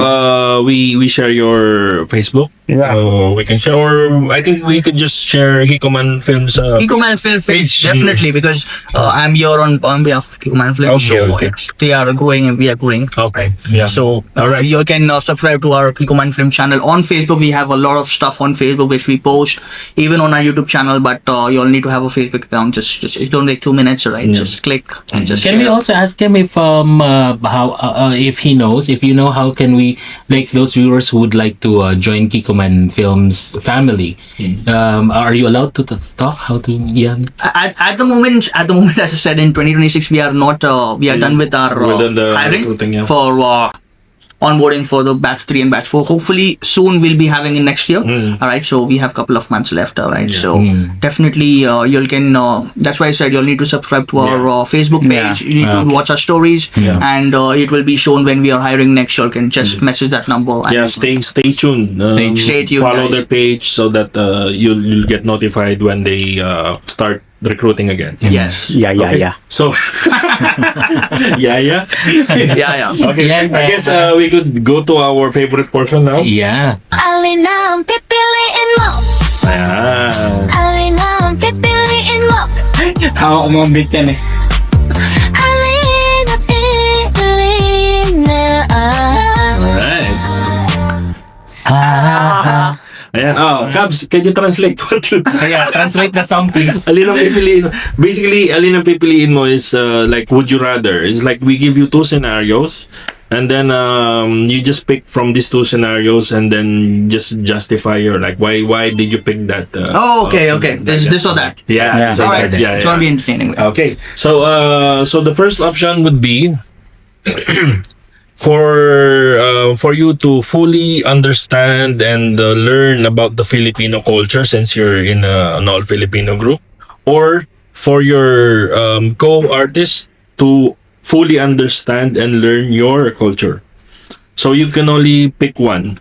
we share your Facebook? Yeah. We can share, or I think we could just share Kikoman Films. Kikoman Film page, definitely, because I'm here on behalf of Kikoman Film. Okay. They are growing and we are growing. Okay. Yeah. So All right. you can subscribe to our Kikoman Film channel on Facebook. We have a lot of stuff on Facebook which we post, even on our YouTube channel. But you'll need to have a Facebook account. Just it don't take 2 minutes, right? Just click and just. Can we also ask him if how if he knows, if you know, how can we, like those viewers who would like to join Kikoman Films family, are you allowed to talk? How to At the moment, as I said, in 2026 we are not we are done with our Within the hiring recruiting, for onboarding for the batch 3 and batch 4. Hopefully soon we'll be having it next year. All right, so we have couple of months left. All right, so definitely you can that's why I said you'll need to subscribe to our Facebook page. You need to watch our stories, and it will be shown when we are hiring next. You can just message that number. And stay tuned. Stay tuned, Follow guys. their page so that you'll get notified when they start recruiting again. Yes. Yeah. So, yeah. Okay, Yes, I guess we could go to our favorite portion now. Yeah. Alin ang pipiliin mo? Ayan. Alin ang pipiliin mo? Hawak mo ang beat yan eh. Alin ang pipiliin na? Alright. Ayan. Cabs, can you translate what? Yeah, translate the song, please. Alin ang pipiliin mo? Basically, alin ang pipiliin mo is like would you rather. It's like we give you 2 scenarios, and then you just pick from these 2 scenarios, and then just justify your like why did you pick that? Okay. This or that. Yeah. So All right. yeah. It's gonna be entertaining. Okay. So the first option would be for you to fully understand and learn about the Filipino culture, since you're in an all-Filipino group, or for your co-artist to fully understand and learn your culture. So you can only pick one.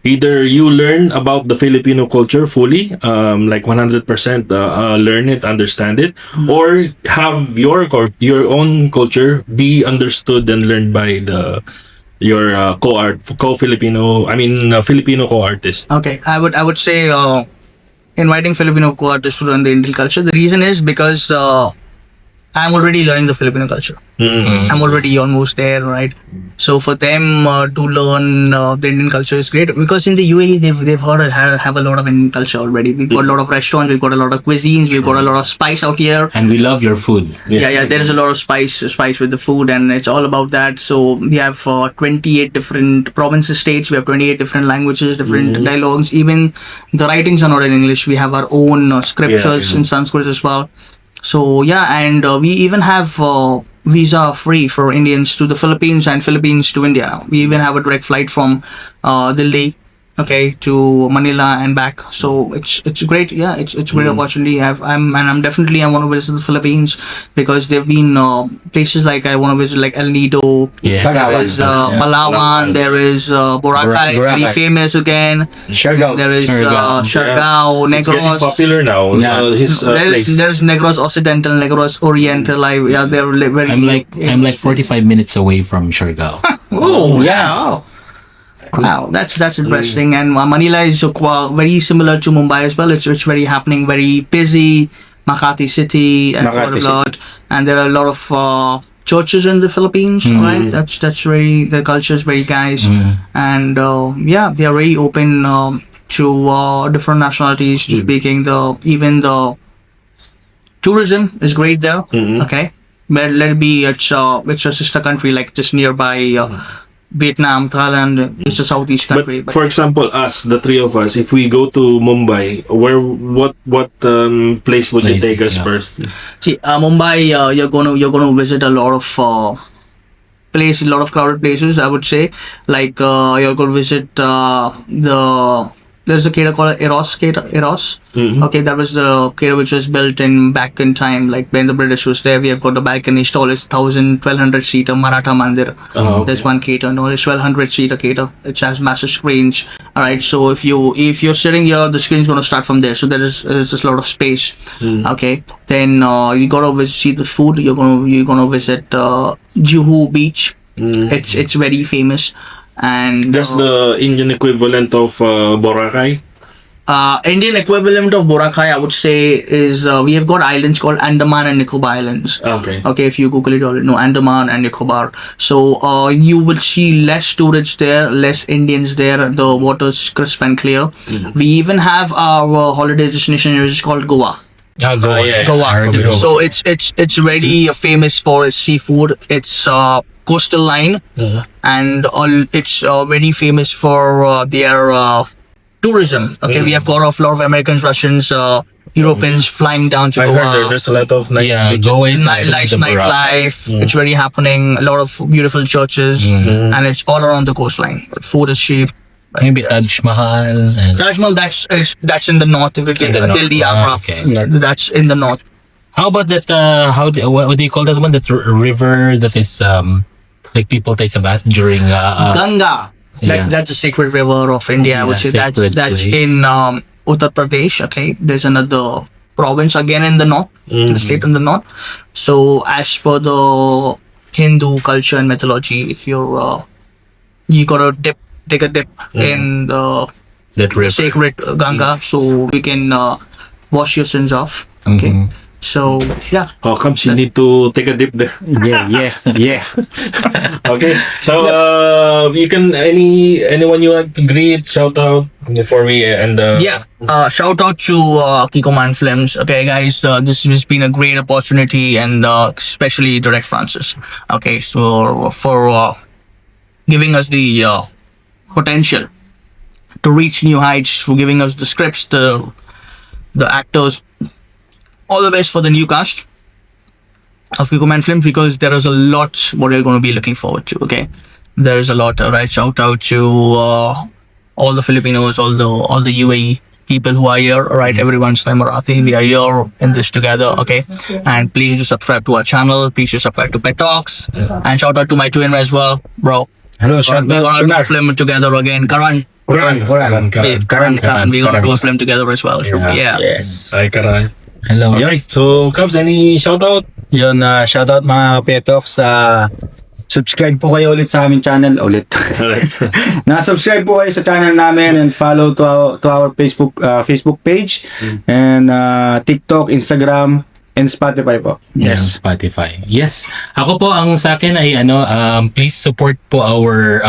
Either you learn about the Filipino culture fully, like 100%, learn it, understand it, or have your own culture be understood and learned by your Filipino co-artist. Okay, I would say inviting Filipino co-artists to learn the Indian culture. The reason is because I'm already learning the Filipino culture. I'm already almost there, right? So for them to learn the Indian culture is great, because in the UAE they've have a lot of Indian culture already. We've got a lot of restaurants, we've got a lot of cuisines, we've got a lot of spice out here. And we love your food. Yeah, there is a lot of spice with the food, and it's all about that. So we have 28 different provinces, states. We have 28 different languages, different dialogues. Even the writings are not in English. We have our own scriptures in Sanskrit as well. So and we even have visa free for Indians to the Philippines and Philippines to India. We even have a direct flight from Delhi, to Manila and back. So it's great. Yeah, it's a great opportunity. I want to visit the Philippines, because there've been places like I want to visit, like El Nido. There is Palawan. There is Boracay, very famous again. Siargao. There is Siargao, It's getting Negros. popular now. His place. There's Negros Occidental, Negros Oriental. They're very. I'm like 45 minutes away from Siargao. Oh yeah. Wow, that's interesting. And Manila is very similar to Mumbai as well. It's very happening, very busy. Makati City and Makati a lot, and there are a lot of churches in the Philippines, right? That's very, the culture is very nice, and yeah, they are very open to different nationalities to speaking. Even the tourism is great there. Okay, but let it be, it's a sister country like just nearby. Vietnam, Thailand, it's a southeast country. But for example, us, the three of us, if we go to Mumbai, what place would you take us first? See, Mumbai, you're gonna visit a lot of a lot of crowded places. I would say, like you're gonna visit there's a theater called Eros. Okay, that was the theater which was built back in time, like when the British was there. We have got the balcony stall. It's 1,200 seater Maratha Mandir. There's one theater. No, it's 1,200 seater theater. It has massive screens. All right, so if you're sitting here, the screen's gonna start from there. So there's just a lot of space. Okay, then you gotta see the food. You're gonna visit Juhu Beach. It's very famous. And that's the Indian equivalent of Boracay. Indian equivalent of Boracay, I would say, is we have got islands called Andaman and Nicobar Islands. Okay. Okay, if you Google it, you'll know Andaman and Nicobar. So you will see less tourists there, less Indians there. The water's crisp and clear. We even have our holiday destination which is called Goa. Goa. So it's very famous for its seafood. It's coastal line, and it's very famous for their tourism. Okay, we have got a lot of Americans, Russians, Europeans flying down to I Goa. heard there's a lot of nice beaches. Goa is Nightlife. It's very happening. A lot of beautiful churches, and it's all around the coastline. Food is cheap. Maybe Taj Mahal. Taj Mahal, that's in the north. If you get Delhi, Agra, that's in the north. How about that? What do you call that one? That river that is like people take a bath during Ganga. That's a sacred river of India. I would say that's place. in Uttar Pradesh. Okay, there's another province again in the north, the state in the north. So as per the Hindu culture and mythology, if you gotta take a dip in the that river. sacred Ganga, so we can wash your sins off. Okay. So yeah. How comes you need to take a dip there? Yeah. Okay. So you can anyone you like to greet, shout out before we end. Shout out to Kikoman Films. Okay, guys, this has been a great opportunity, and especially Direct Francis. Okay, so for giving us the potential to reach new heights, for giving us the scripts, the actors. All the best for the new cast of Kikoman Films, because there is a lot what we're going to be looking forward to. Okay, there is a lot. Right, shout out to all the Filipinos, all the UAE people who are here. All right, everyone's Marathi. We are here in this together. Okay, and please do subscribe to our channel. Please do subscribe to PeToks, and shout out to my twin as well, bro. Hello, We're gonna do a film together again. Karan. We're gonna do a film together as well. Yeah. Yes. Hi, Karan. Hello. Alright, so Cubs, any shoutout? Yun, shoutout mga PeToks. Subscribe po kayo ulit sa aming channel. Na-subscribe po kayo sa channel namin, and follow to our Facebook page, and TikTok, Instagram, and Spotify po. Yes, Spotify. Yes. Ako po, ang sa akin ay please support po our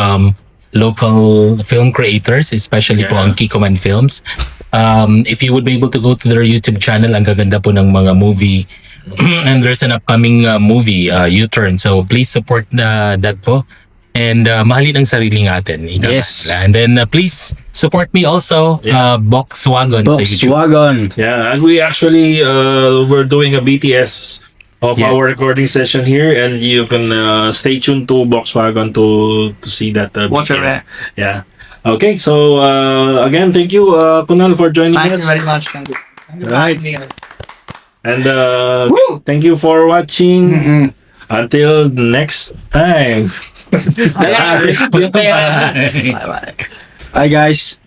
local film creators, especially po ang Kikoman Films. If you would be able to go to their YouTube channel, ang gaganda po ng mga movie. And there's an upcoming movie, U-Turn. So please support that po. And mahalin ang sarili natin. Yes. And then please support me also, Boxwagon. Boxwagon. Yeah, and we actually we're doing a BTS of our recording session here, and you can stay tuned to Boxwagon to see that Watch it, BTS. Yeah. Okay, so again, thank you, Kunal, for joining us. Thank you very much. Thank you. Right. And thank you for watching. Until next time. Bye. Hi guys.